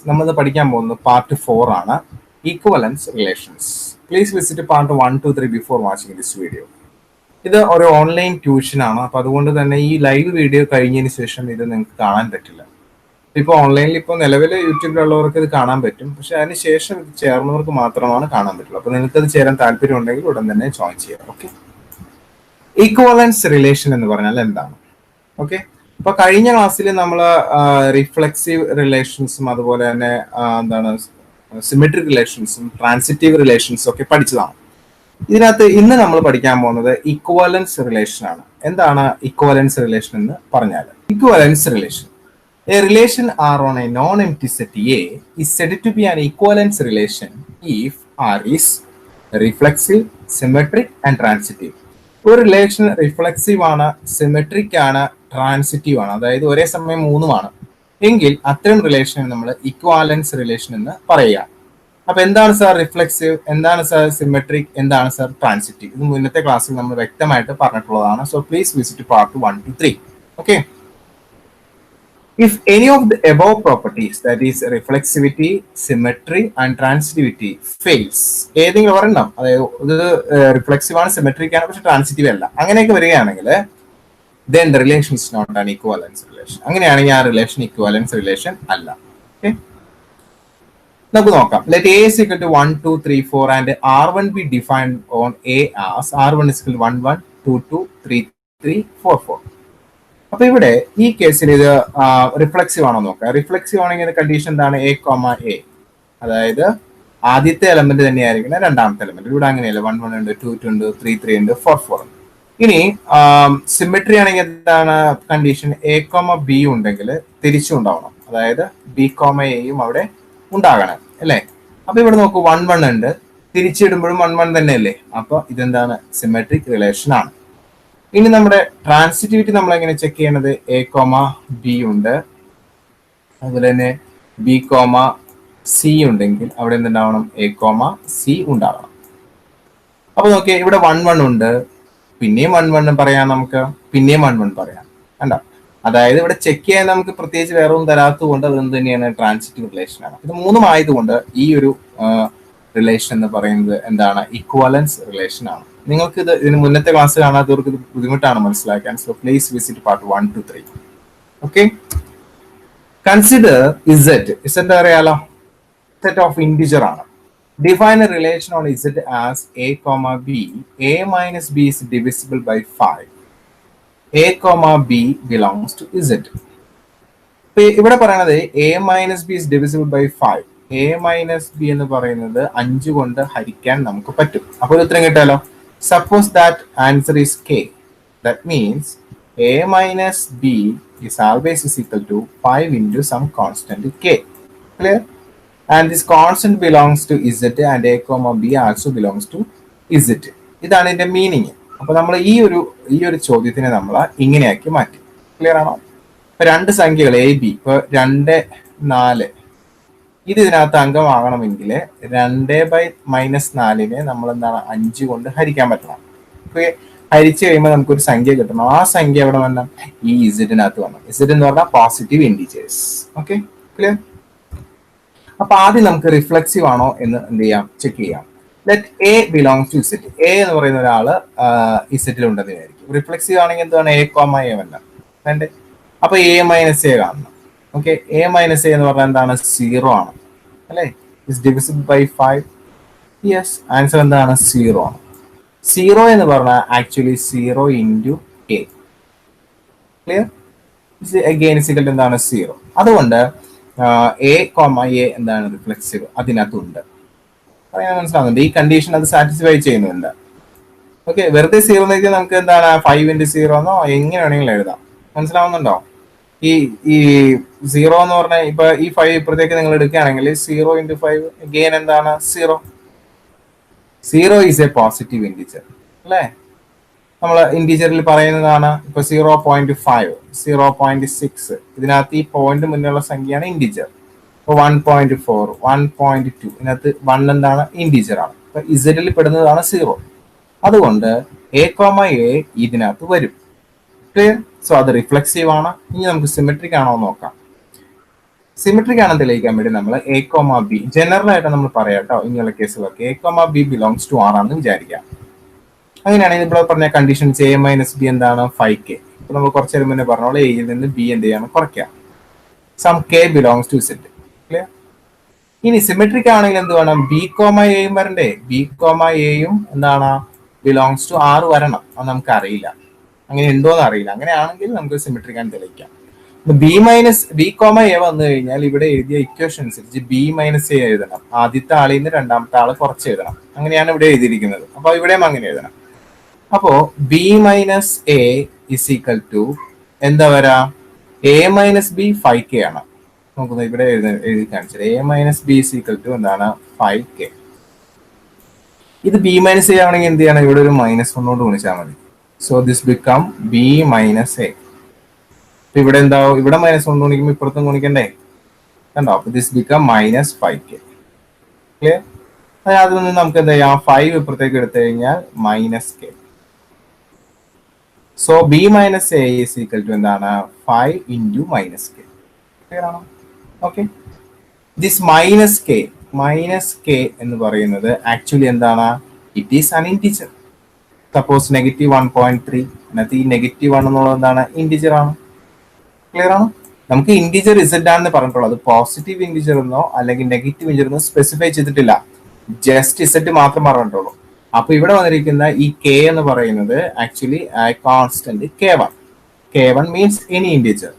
നമ്മൾ പഠിക്കാൻ പോകുന്നത് പാർട്ട് 4 ആണ്, equivalence relations. Please visit part 1, 2, 3 before watching this video. ഇത് ഒരു ഓൺലൈൻ ട്യൂഷൻ ആണ്, അപ്പൊ അതുകൊണ്ട് തന്നെ ഈ ലൈവ് വീഡിയോ കഴിഞ്ഞതിന് ശേഷം ഇത് നിങ്ങൾക്ക് കാണാൻ പറ്റില്ല. ഇപ്പോൾ ഓൺലൈനിൽ ഇപ്പോൾ നിലവിൽ യൂട്യൂബിലുള്ളവർക്ക് ഇത് കാണാൻ പറ്റും, പക്ഷെ അതിന് ശേഷം ഇത് ചേർന്നവർക്ക് മാത്രമാണ് കാണാൻ പറ്റുള്ളൂ. അപ്പൊ നിങ്ങൾക്ക് അത് ചേരാൻ താല്പര്യം ഉണ്ടെങ്കിൽ ഉടൻ തന്നെ ജോയിൻ ചെയ്യാം. ഓക്കെ, ഈക്വലൻസ് റിലേഷൻ എന്ന് പറഞ്ഞാൽ എന്താണ്? ഓക്കെ, അപ്പൊ കഴിഞ്ഞ ക്ലാസ്സിൽ നമ്മൾ റിഫ്ലെക്സീവ് റിലേഷൻസും അതുപോലെ തന്നെ എന്താണ് സിമെട്രിക് റിലേഷൻസും ട്രാൻസിറ്റീവ് റിലേഷൻസും ഒക്കെ പഠിച്ചതാണ്. ഇതിനകത്ത് ഇന്ന് നമ്മൾ പഠിക്കാൻ പോകുന്നത് ഇക്വലൻസ് റിലേഷൻ ആണ്. എന്താണ് ഇക്വലൻസ് റിലേഷൻ എന്ന് പറഞ്ഞാൽ? ഇക്വലൻസ് relation, a relation R on a non-empty set A is said to be an equivalence relation if R is reflexive, symmetric and transitive. ഒരു റിലേഷൻ റിഫ്ലെക്സീവ് ആണ്, സിമെട്രിക് ആണ്, ട്രാൻസിറ്റീവ് ആണ്, അതായത് ഒരേ സമയം മൂന്നുമാണ് എങ്കിൽ അത്തരം റിലേഷൻ നമ്മൾ ഇക്വാലൻസ് റിലേഷൻ എന്ന് പറയുക. അപ്പൊ എന്താണ് സാർ റിഫ്ലെക്സീവ്, എന്താണ് സാർ സിമെട്രിക്, എന്താണ് സാർ ട്രാൻസിറ്റീവ്? ഇത് മുന്നത്തെ ക്ലാസ്സിൽ നമ്മൾ വ്യക്തമായിട്ട് പറഞ്ഞിട്ടുള്ളതാണ്. So please visit part 1 to 3. Okay, if any of the above properties, that is reflexivity, symmetry and transitivity fails, ഏതെങ്കിലും ഒരെണ്ണം, അതായത് ഇത് റിഫ്ലെക്സീവ് ആണ്, സിമെട്രിക് ആണ്, പക്ഷെ ട്രാൻസിറ്റീവ് അല്ല, അങ്ങനെയൊക്കെ വരികയാണെങ്കിൽ then the relation is not an equivalence relation. അങ്ങനെയാണെങ്കിൽ ആ റിലേഷൻ ഇക്വലൻസ് റിലേഷൻ അല്ല. ഓക്കെ, നമുക്ക് നോക്കാം. Let A is equal to 1, 2, 3, 4 and R1 be defined on A as R1 is equal to 1, 1, 2, 2, 3, 3, 4, 4. അപ്പൊ ഇവിടെ ഈ കേസിൽ ഇത് റിഫ്ലെക്സീവ് ആണോ നോക്കാം. റിഫ്ലെക്സീവ് ആണെങ്കിൽ കണ്ടീഷൻ എന്താണ്? A, A, അതായത് ആദ്യത്തെ എലമെന്റ് തന്നെയായിരിക്കണം രണ്ടാമത്തെ എലമെന്റ്. ഇവിടെ അങ്ങനെയല്ല, 1, 1 ഉണ്ട്, 2, 2 ഉണ്ട്, 3, 3 ഉണ്ട്, 4, 4 ഉണ്ട്. ഇനി സിമെട്രി ആണെങ്കിൽ എന്താണ് കണ്ടീഷൻ? A, B ഉണ്ടെങ്കിൽ തിരിച്ചും ഉണ്ടാവണം, അതായത് B, Aയും അവിടെ ഉണ്ടാകണം അല്ലേ. അപ്പൊ ഇവിടെ നോക്കൂ, 1, 1 ഉണ്ട്, തിരിച്ചിടുമ്പോഴും 1, 1 തന്നെ അല്ലേ. അപ്പൊ ഇതെന്താണ്? സിമെട്രിക് റിലേഷൻ ആണ്. ഇനി നമ്മുടെ ട്രാൻസിറ്റിവിറ്റി നമ്മൾ എങ്ങനെ ചെക്ക് ചെയ്യണത്? A, B ഉണ്ട്, അതുപോലെ തന്നെ B, C ഉണ്ടെങ്കിൽ അവിടെ എന്തുണ്ടാവണം? A, C ഉണ്ടാവണം. അപ്പൊ നോക്കിയേ, ഇവിടെ 1, 1 ഉണ്ട്, പിന്നെയും 1, 1 പറയാം, നമുക്ക് പിന്നെയും 1, 1 പറയാം. കണ്ടോ? അതായത് ഇവിടെ ചെക്ക് ചെയ്യാൻ നമുക്ക് പ്രത്യേകിച്ച് വേറെ ഒന്നും തരാത്തത് കൊണ്ട് അത് എന്ത് തന്നെയാണ്? ട്രാൻസിറ്റീവ് റിലേഷൻ ആണ്. ഇത് മൂന്നും ആയതുകൊണ്ട് ഈ ഒരു റിലേഷൻ എന്ന് പറയുന്നത് എന്താണ്? ഇക്വലൻസ് റിലേഷൻ ആണ്. നിങ്ങൾക്ക് ഇതിന് മുന്നത്തെ ക്ലാസ് കാണാത്തവർക്ക് ഇത് ബുദ്ധിമുട്ടാണ് മനസ്സിലാക്കാൻ. So please visit part 1 to 3. Okay, consider Z അറിയാലോ, സെറ്റ് ഓഫ് ഇന്റിജർ ആണ്. Define a relation on Z as A, B. A minus B is divisible by 5. A, B belongs to Z. ഇവിടെ പറയുന്നത് A minus B is divisible by 5. A minus B എന്ന് പറയുന്നത് 5 കൊണ്ട് ഹരിക്കാൻ നമുക്ക് പറ്റും. അപ്പോൾ ഉത്തരം കിട്ടാലോ. Suppose that answer is K. That means A minus B is always is equal to 5 into some constant K. Clear? And this constant belongs to Z and A, B also belongs to Z. ഇതാണ് ഇതിന്റെ meaning. അപ്പൊ നമ്മൾ ഈ ഒരു ചോദ്യത്തിനെ നമ്മൾ ഇങ്ങനെയാക്കി മാറ്റി. Clear ആണോ? ഇപ്പൊ രണ്ട് സംഖ്യകൾ A, B, ഇപ്പൊ 2, 4, ഇത് ഇതിനകത്ത് അംഗമാകണമെങ്കിൽ 2/-4 നമ്മൾ എന്താണ് 5 കൊണ്ട് ഹരിക്കാൻ പറ്റണം. ഹരിച്ചു കഴിയുമ്പോൾ നമുക്കൊരു സംഖ്യ കിട്ടണം. ആ സംഖ്യ എവിടെ വരണം? ഈ ഇസഡിനകത്ത് വരണം. ഇസഡ് എന്ന് പറഞ്ഞാൽ പോസിറ്റീവ് ഇൻഡിജേഴ്സ്. Okay, clear? അപ്പൊ ആദ്യം നമുക്ക് റിഫ്ലെക്സീവ് ആണോ എന്ന് എന്ത് ചെയ്യാം? ചെക്ക് ചെയ്യാം. Let A belongs to Z. A എന്ന് പറയുന്ന ഒരാള് ഇസഡിൽ ഉണ്ടെന്ന് വിചാരിക്കും. റിഫ്ലെക്സീവ് ആണെങ്കിൽ എന്താണ്? A, A വരണം. വേണ്ടേ? അപ്പൊ A മൈനസ് A കാണണം. ഓക്കെ, A മൈനസ് A എന്ന് പറഞ്ഞാൽ എന്താണ്? 0 ആണ് അല്ലെ. Is divisible by 5. Yes, answer എന്താണ്? 0 ആണ്. 0 എന്ന് പറഞ്ഞാൽ actually 0 into A. Clear? Again is equal to എന്താണ്? 0. അതുകൊണ്ട് A, A എന്താണ്? റിഫ്ലെക്സീവ് അതിനകത്തുണ്ട്. പറയാൻ മനസ്സിലാവുന്നുണ്ട്? ഈ കണ്ടീഷൻ അത് സാറ്റിസ്ഫൈ ചെയ്യുന്നുണ്ട്. ഓക്കെ, വെറുതെ 0 എന്ന് വെച്ചാൽ നമുക്ക് എന്താണ് 5 into 0 എന്നോ എങ്ങനെ വേണമെങ്കിലും എഴുതാം. മനസ്സിലാവുന്നുണ്ടോ? ഈ 0 എന്ന് പറഞ്ഞാൽ ഇപ്പൊ ഈ 5 ഇപ്പുറത്തേക്ക് നിങ്ങൾ എടുക്കുകയാണെങ്കിൽ 0 into 5 അഗെയിൻ എന്താണ്? 0. 0 ഈസ് എ പോസിറ്റീവ് ഇൻഡിജർ അല്ലേ. നമ്മൾ ഇൻഡിജറിൽ പറയുന്നതാണ്. ഇപ്പൊ 0.5, 0.6, ഇതിനകത്ത് ഈ പോയിന്റ് മുന്നിലുള്ള സംഖ്യയാണ് ഇൻഡിജർ. ഇപ്പൊ 1.4, 1.2, ഇതിനകത്ത് 1 എന്താണ്? ഇൻഡിജർ ആണ്. അപ്പൊ ഇസഡിൽ പെടുന്നതാണ് 0. അതുകൊണ്ട് A, A ഇതിനകത്ത് വരും. ക്ലിയർ? സോ അത് റിഫ്ലെക്സീവ് ആണ്. ഇനി നമുക്ക് സിമെട്രിക് ആണോ നോക്കാം. സിമെട്രിക് ആണെന്ന് തെളിയിക്കാൻ വേണ്ടി നമ്മൾ എ കോമ ബി ജനറൽ ആയിട്ട് നമ്മൾ പറയാം കേട്ടോ. ഇങ്ങനെയുള്ള കേസുകളൊക്കെ A comma B belongs to R ആണെന്ന് വിചാരിക്കാം. അങ്ങനെയാണെങ്കിൽ ഇവിടെ പറഞ്ഞ കണ്ടീഷൻസ് എ മൈനസ് ബി എന്താണ് 5k. ഇപ്പൊ നമ്മൾ കുറച്ചു നേരം മുന്നേ പറഞ്ഞ പോലെ എയിൽ നിന്ന് ബി എന്ത് ചെയ്യണം, കുറയ്ക്കാം. Some K belongs to set. Clear? ഇനി സിമെട്രിക് ആണെങ്കിൽ എന്ത് വേണം, ബി കോമ എയും വരണ്ടേ. ബി കോമ എയും എന്താണ് ബിലോങ്സ് ടു ആർ വരണം. അത് നമുക്ക് അറിയില്ല, അങ്ങനെ ഉണ്ടോന്ന് അറിയില്ല. അങ്ങനെയാണെങ്കിൽ നമുക്ക് സിമെട്രിക് ആണെന്ന് തെളിയിക്കാം. ബി കോമ എ വന്നു കഴിഞ്ഞാൽ ഇവിടെ എഴുതിയ ഇക്വേഷൻ അനുസരിച്ച് ബി മൈനസ് എ എഴുതണം. ആദ്യത്തെ ആളിൽ നിന്ന് രണ്ടാമത്തെ ആള് കുറച്ച് എഴുതണം. അങ്ങനെയാണ് ഇവിടെ എഴുതിയിരിക്കുന്നത്. അപ്പൊ ഇവിടെയും അങ്ങനെ എഴുതണം. അപ്പോ B minus A is equal to എന്താ വരാ, എ മൈനസ് ബി 5k ആണ്. നോക്കുന്നത് ഇവിടെ എഴുതി കാണിച്ചത് A minus B is equal to എന്താണ് 5k. ഇത് ബി മൈനസ് എ ആണെങ്കിൽ എന്ത് ചെയ്യണം, ഇവിടെ ഒരു മൈനസ് കൊണ്ട് ഗുണിച്ചാൽ മതി. So this become B minus A. ഇവിടെ എന്താവും, ഇവിടെ മൈനസ് കൊണ്ട് ഗുണിക്കുമ്പോൾ ഇപ്പുറത്തും ഗുണിക്കണ്ടേ, കണ്ടോ. അപ്പൊ this become minus 5k. Clear? അതിൽ നിന്ന് നമുക്ക് എന്താ ചെയ്യാം, 5 ഇപ്പുറത്തേക്ക് എടുത്തു കഴിഞ്ഞാൽ minus K. So B minus A is equal to എന്താണ് 5 ഇൻറ്റു മൈനസ് കെ. ക്ലിയർ ആണോ? ഓക്കെ. ദിസ് മൈനസ് കെ എന്ന് പറയുന്നത് ആക്ച്വലി എന്താണ്, it is an integer. Suppose negative 1.3, അതിനകത്ത് ഈ -1 എന്നുള്ളത് എന്താണ്, ഇൻറ്റിജർ ആണ്. ക്ലിയർ ആണോ? നമുക്ക് ഇൻറ്റിജർ ഇസഡ് ആണെന്ന് പറഞ്ഞിട്ടുള്ളത്, പോസിറ്റീവ് ഇൻറ്റിജർ എന്നോ അല്ലെങ്കിൽ നെഗറ്റീവ് ഇൻറ്റിജർ എന്നോ സ്പെസിഫൈ ചെയ്തിട്ടില്ല. ജസ്റ്റ് ഇസഡ് മാത്രം പറഞ്ഞിട്ടുള്ളൂ. അപ്പൊ ഇവിടെ വന്നിരിക്കുന്ന ഈ കെ എന്ന് പറയുന്നത് actually constant k1. k1 means any integer.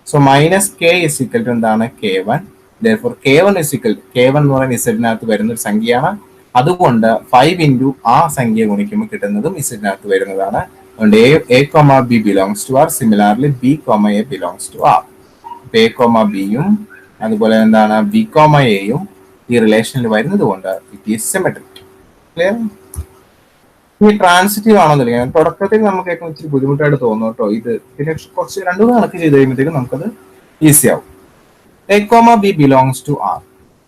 So minus K is equal to എന്താണ് k1. therefore k1 is equal to k1 എന്ന് പറയുന്ന ഇസഡിനകത്ത് വരുന്ന ഒരു സംഖ്യയാണ്. അതുകൊണ്ട് 5 ഇൻറ്റു ആ സംഖ്യ ഗുണിക്കുമ്പോൾ കിട്ടുന്നതും ഇസഡിനകത്ത് വരുന്നതാണ്. അതുകൊണ്ട് A comma B belongs to R. Similarly B comma A belongs to R. A comma ബിയും അതുപോലെ എന്താണ് ബി കോമ എയും ഈ റിലേഷനിൽ വരുന്നത് കൊണ്ട് ഇറ്റ് ഈസ് സിമെട്രിക്. ക്ലിയർ? ഈ ട്രാൻസിറ്റീവ് ആണോ తెలిയാൻ തുടക്കത്തിൽ നമുക്ക് ഇച്ചിരി ബുദ്ധിമുട്ടായിട്ട് തോന്നും കേട്ടോ. ഇത് പിന്നെ കുറച്ച് 2-3 കണക്ക് ചെയ്ത് കഴിയുമ്പോഴത്തേക്കും നമുക്കത് ഈസി ആവും. A comma B belongs to R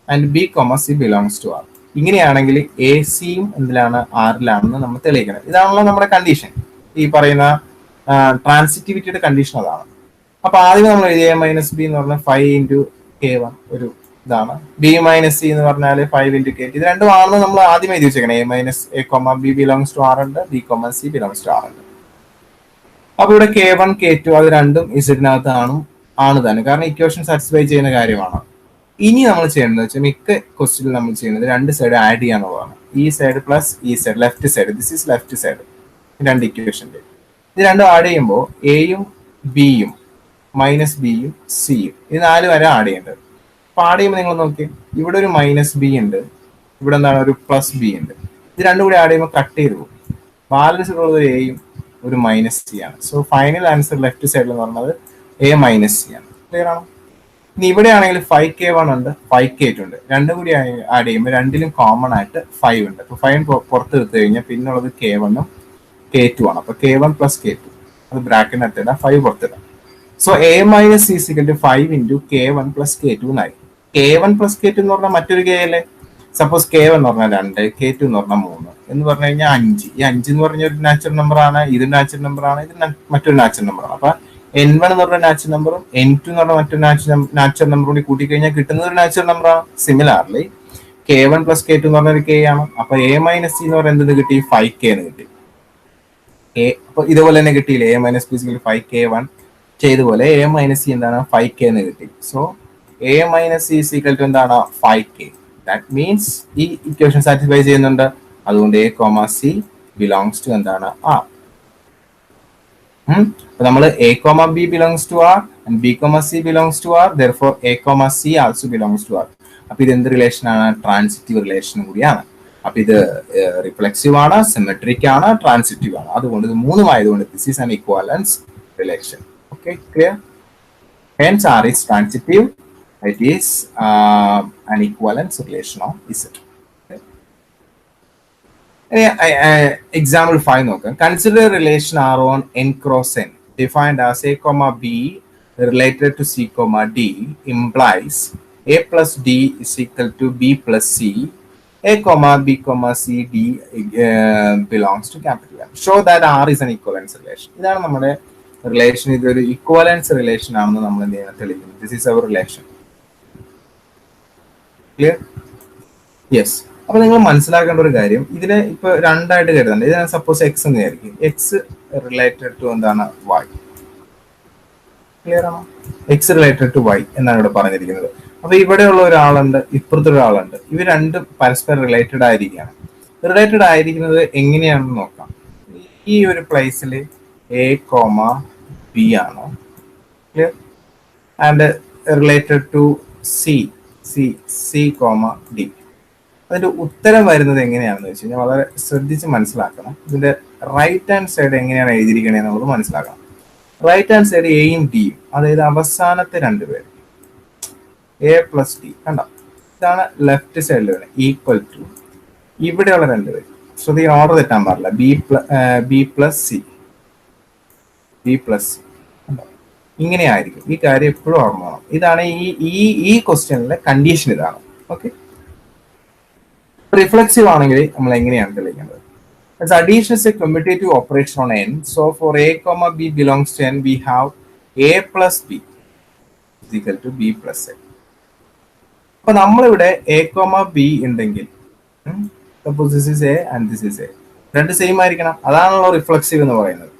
and B comma C belongs to R. ഇങ്ങനെയാണെങ്കിൽ എ സിയും എന്തിലാണ്, ആറിലാണെന്ന് നമ്മൾ തെളിയിക്കണം. ഇതാണല്ലോ നമ്മുടെ കണ്ടീഷൻ. ഈ പറയുന്ന ട്രാൻസിറ്റിവിറ്റിയുടെ കണ്ടീഷൻ അതാണ്. അപ്പൊ ആദ്യം നമ്മൾ എഴുതിയ എ മൈനസ് ബി എന്ന് പറഞ്ഞാൽ 5 ഇൻറ്റു k1 ഒരു ഇതാണ്. ബി മൈനസ് സി എന്ന് പറഞ്ഞാൽ 5 ഇൻറ്റു k2. ഇത് രണ്ടും ആണെന്ന് നമ്മൾ ആദ്യം എഴുതി വെച്ചേക്കണം. A minus A comma B belongs to R ഉണ്ട്, B comma C belongs to R ഉണ്ട്. അപ്പൊ ഇവിടെ k1 k2 അത് രണ്ടും ഇസഡിനകത്ത് ആണ് തന്നെ, കാരണം ഇക്വേഷൻ സാറ്റിസ്ഫൈ ചെയ്യുന്ന കാര്യമാണ്. ഇനി നമ്മൾ ചെയ്യേണ്ടത് വെച്ചാൽ മിക്ക ക്വസ്റ്റ്യനിൽ നമ്മൾ ചെയ്യുന്നത് രണ്ട് സൈഡ് ആഡ് ചെയ്യാന്നുള്ളതാണ്. ഈ സൈഡ് പ്ലസ് ഈ side, left side. This is left side. രണ്ട് ഇക്വേഷന്റെ ഇത് രണ്ടും ആഡ് ചെയ്യുമ്പോൾ എയും ബിയും മൈനസ് ബിയും സിയും ഇത് 4 വരെ ആഡ് ചെയ്യേണ്ടത്. അപ്പൊ ആഡ് ചെയ്യുമ്പോൾ നിങ്ങൾ നോക്കി, ഇവിടെ ഒരു മൈനസ് ബി ഉണ്ട്, ഇവിടെ എന്താണ് ഒരു പ്ലസ് ബി ഉണ്ട്. ഇത് രണ്ടും കൂടി ആഡ് ചെയ്യുമ്പോൾ കട്ട് ചെയ്ത് പോകും. ബാലൻസ് ഉള്ളത് ഒരു എയും ഒരു മൈനസ് സി ആണ്. സോ ഫൈനൽ ആൻസർ ലെഫ്റ്റ് സൈഡിൽ എന്ന് പറഞ്ഞത് എ മൈനസ് സി ആണ്. ക്ലിയർ ആണോ? ഇനി ഇവിടെ ആണെങ്കിൽ 5k1 ഉണ്ട്, 5k2 ഉണ്ട്. രണ്ടും കൂടി ആഡ് ചെയ്യുമ്പോൾ രണ്ടിലും കോമൺ ആയിട്ട് 5 ഉണ്ട്. അപ്പൊ 5 പുറത്തെടുത്തു കഴിഞ്ഞാൽ പിന്നുള്ളത് k1 ഉം k2 ആണ്. അപ്പൊ k1 പ്ലസ് k2 അത് ബ്രാക്കറ്റിനകത്ത് ഇടാം, 5 പുറത്തിടാം. So A minus C equal to 5 into k1 plus k2 എന്നായി. k1 പ്ലസ് k2 എന്ന് പറഞ്ഞാൽ മറ്റൊരു k അല്ലേ. സപ്പോസ് k1 എന്ന് പറഞ്ഞാൽ 2, k2 എന്ന് പറഞ്ഞാൽ 3 എന്ന് പറഞ്ഞു കഴിഞ്ഞാൽ 5. ഈ 5 എന്ന് പറഞ്ഞ ഒരു നാച്ചുറൽ നമ്പർ ആണ്, ഇത് നാച്ചുറൽ നമ്പർ ആണ്, ഇത് മറ്റൊരു നാച്ചുറൽ നമ്പർ ആണ്. അപ്പൊ n1 എന്ന് പറഞ്ഞ നാച്ചുറൽ നമ്പറും n2 എന്ന് പറഞ്ഞ മറ്റൊരു നാച്ചുറൽ നമ്പറും കൂടി കൂട്ടി കഴിഞ്ഞാൽ കിട്ടുന്ന ഒരു നാച്ചുറൽ നമ്പർ ആണ്. സിമിലാർലി k1 പ്ലസ് k2 എന്ന് പറഞ്ഞ ഒരു k ആണ്. അപ്പൊ എ മൈനസ് സി എന്ന് പറയുന്നത് എന്ത് കിട്ടി, 5k എന്ന് കിട്ടി. അപ്പൊ ഇതുപോലെ തന്നെ കിട്ടിയില്ലേ, എ മൈനസ് ബി 5k1 ചെയ്തുപോലെ എ മൈനസ് സി എന്താണ് 5k എന്ന് കിട്ടി. So A minus C equal to എന്താണ് 5k. ദാറ്റ് മീൻസ് ഈ ഇക്വേഷൻ സാറ്റിസ്ഫൈ ചെയ്യുന്നുണ്ട്. അതുകൊണ്ട് A comma C belongs to എന്താണ് ആർ. അപ്പൊ നമ്മൾ A comma B belongs to R and B comma C belongs to R. therefore A comma C also belongs to R. അപ്പൊ ഇത് എന്ത് relation ആണ്, ട്രാൻസിറ്റീവ് റിലേഷൻ കൂടിയാണ്. അപ്പൊ ഇത് റിഫ്ലെക്സീവ് ആണ്, സിമെട്രിക് ആണ്, ട്രാൻസിറ്റീവ് ആണ്. അതുകൊണ്ട് ഇത് മൂന്നും ആയതുകൊണ്ട് this is an equivalence relation. Okay, clear? Hence R is transitive. It is an equivalence relation of Z. Okay. Example 5 നോക്കാം. Consider relation R on n cross n defined as a comma b related to c comma d implies a plus d is equal to b plus c. A comma b comma c d belongs to capital M. Show that R is an equivalence relation. ഇതാണ് നമ്മുടെ relation. ഇതൊരു ഇക്വലൻസ് relation ആണെന്ന് നമ്മൾ എന്ത് ചെയ്യണം, തെളിയിക്കുന്നത്. This is our relation. Clear? Yes. അപ്പൊ നിങ്ങൾ മനസ്സിലാക്കേണ്ട ഒരു കാര്യം, ഇതിനെ ഇപ്പൊ രണ്ടായിട്ട് കരുതണ്ട. ഇതിനെ സപ്പോസ് എക്സ് എന്ന് വിചാരിക്കും. എക്സ് റിലേറ്റഡ് ടു എന്താണ്? വൈ. ക്ലിയർ ആണോ? എക്സ് റിലേറ്റഡ് ടു വൈ എന്നാണ് ഇവിടെ പറഞ്ഞിരിക്കുന്നത്. അപ്പൊ ഇവിടെയുള്ള ഒരാളുണ്ട്, ഇപ്പുറത്തെ ഒരാളുണ്ട്. ഇവർ രണ്ടും പരസ്പരം റിലേറ്റഡ് ആയിരിക്കുകയാണ്. റിലേറ്റഡ് ആയിരിക്കുന്നത് എങ്ങനെയാണെന്ന് നോക്കാം. ഈ ഒരു പ്ലേസിൽ എ കോമ ബി ആണ്. Clear? And related to C C C comma D. അതിന്റെ ഉത്തരം വരുന്നത് എങ്ങനെയാണെന്ന് വെച്ച് കഴിഞ്ഞാൽ വളരെ ശ്രദ്ധിച്ച് മനസ്സിലാക്കണം. ഇതിന്റെ റൈറ്റ് ഹാൻഡ് സൈഡ് എങ്ങനെയാണ് എഴുതിയിരിക്കണേ എന്നുള്ളത് മനസ്സിലാക്കണം. റൈറ്റ് ഹാൻഡ് സൈഡ് എയും ഡിയും, അതായത് അവസാനത്തെ രണ്ടുപേര് എ പ്ലസ് ഡി കണ്ടോ, ഇതാണ് ലെഫ്റ്റ് സൈഡിൽ വരുന്നത്. ഈക്വൽ ടു ഇവിടെയുള്ള രണ്ടുപേര്, ശ്രദ്ധിക്കാൻ ഓർഡർ തെറ്റാൻ പാടില്ല, ബി പ്ലസ് സി കണ്ടോ, ഇങ്ങനെ ആയിരിക്കും. ഈ കാര്യം എപ്പോഴും ഓർമ്മ വേണം. ഇതാണ് ഈ ക്വസ്റ്റ്യനിലെ കണ്ടീഷൻ ഇതാണ്. ഓക്കെ, റിഫ്ലെക്സീവ് ആണെങ്കിൽ നമ്മൾ എങ്ങനെയാണ് തെളിയിക്കേണ്ടത്? Addition is a commutative operation on n. So for a comma b belongs to n, we have a plus b is equal to b plus a. അപ്പൊ നമ്മളിവിടെ എ കോമ ബി ഉണ്ടെങ്കിൽ, suppose this is A and this is A, രണ്ട് same ആയിരിക്കണം. അതാണല്ലോ reflexive എന്ന് പറയുന്നത്.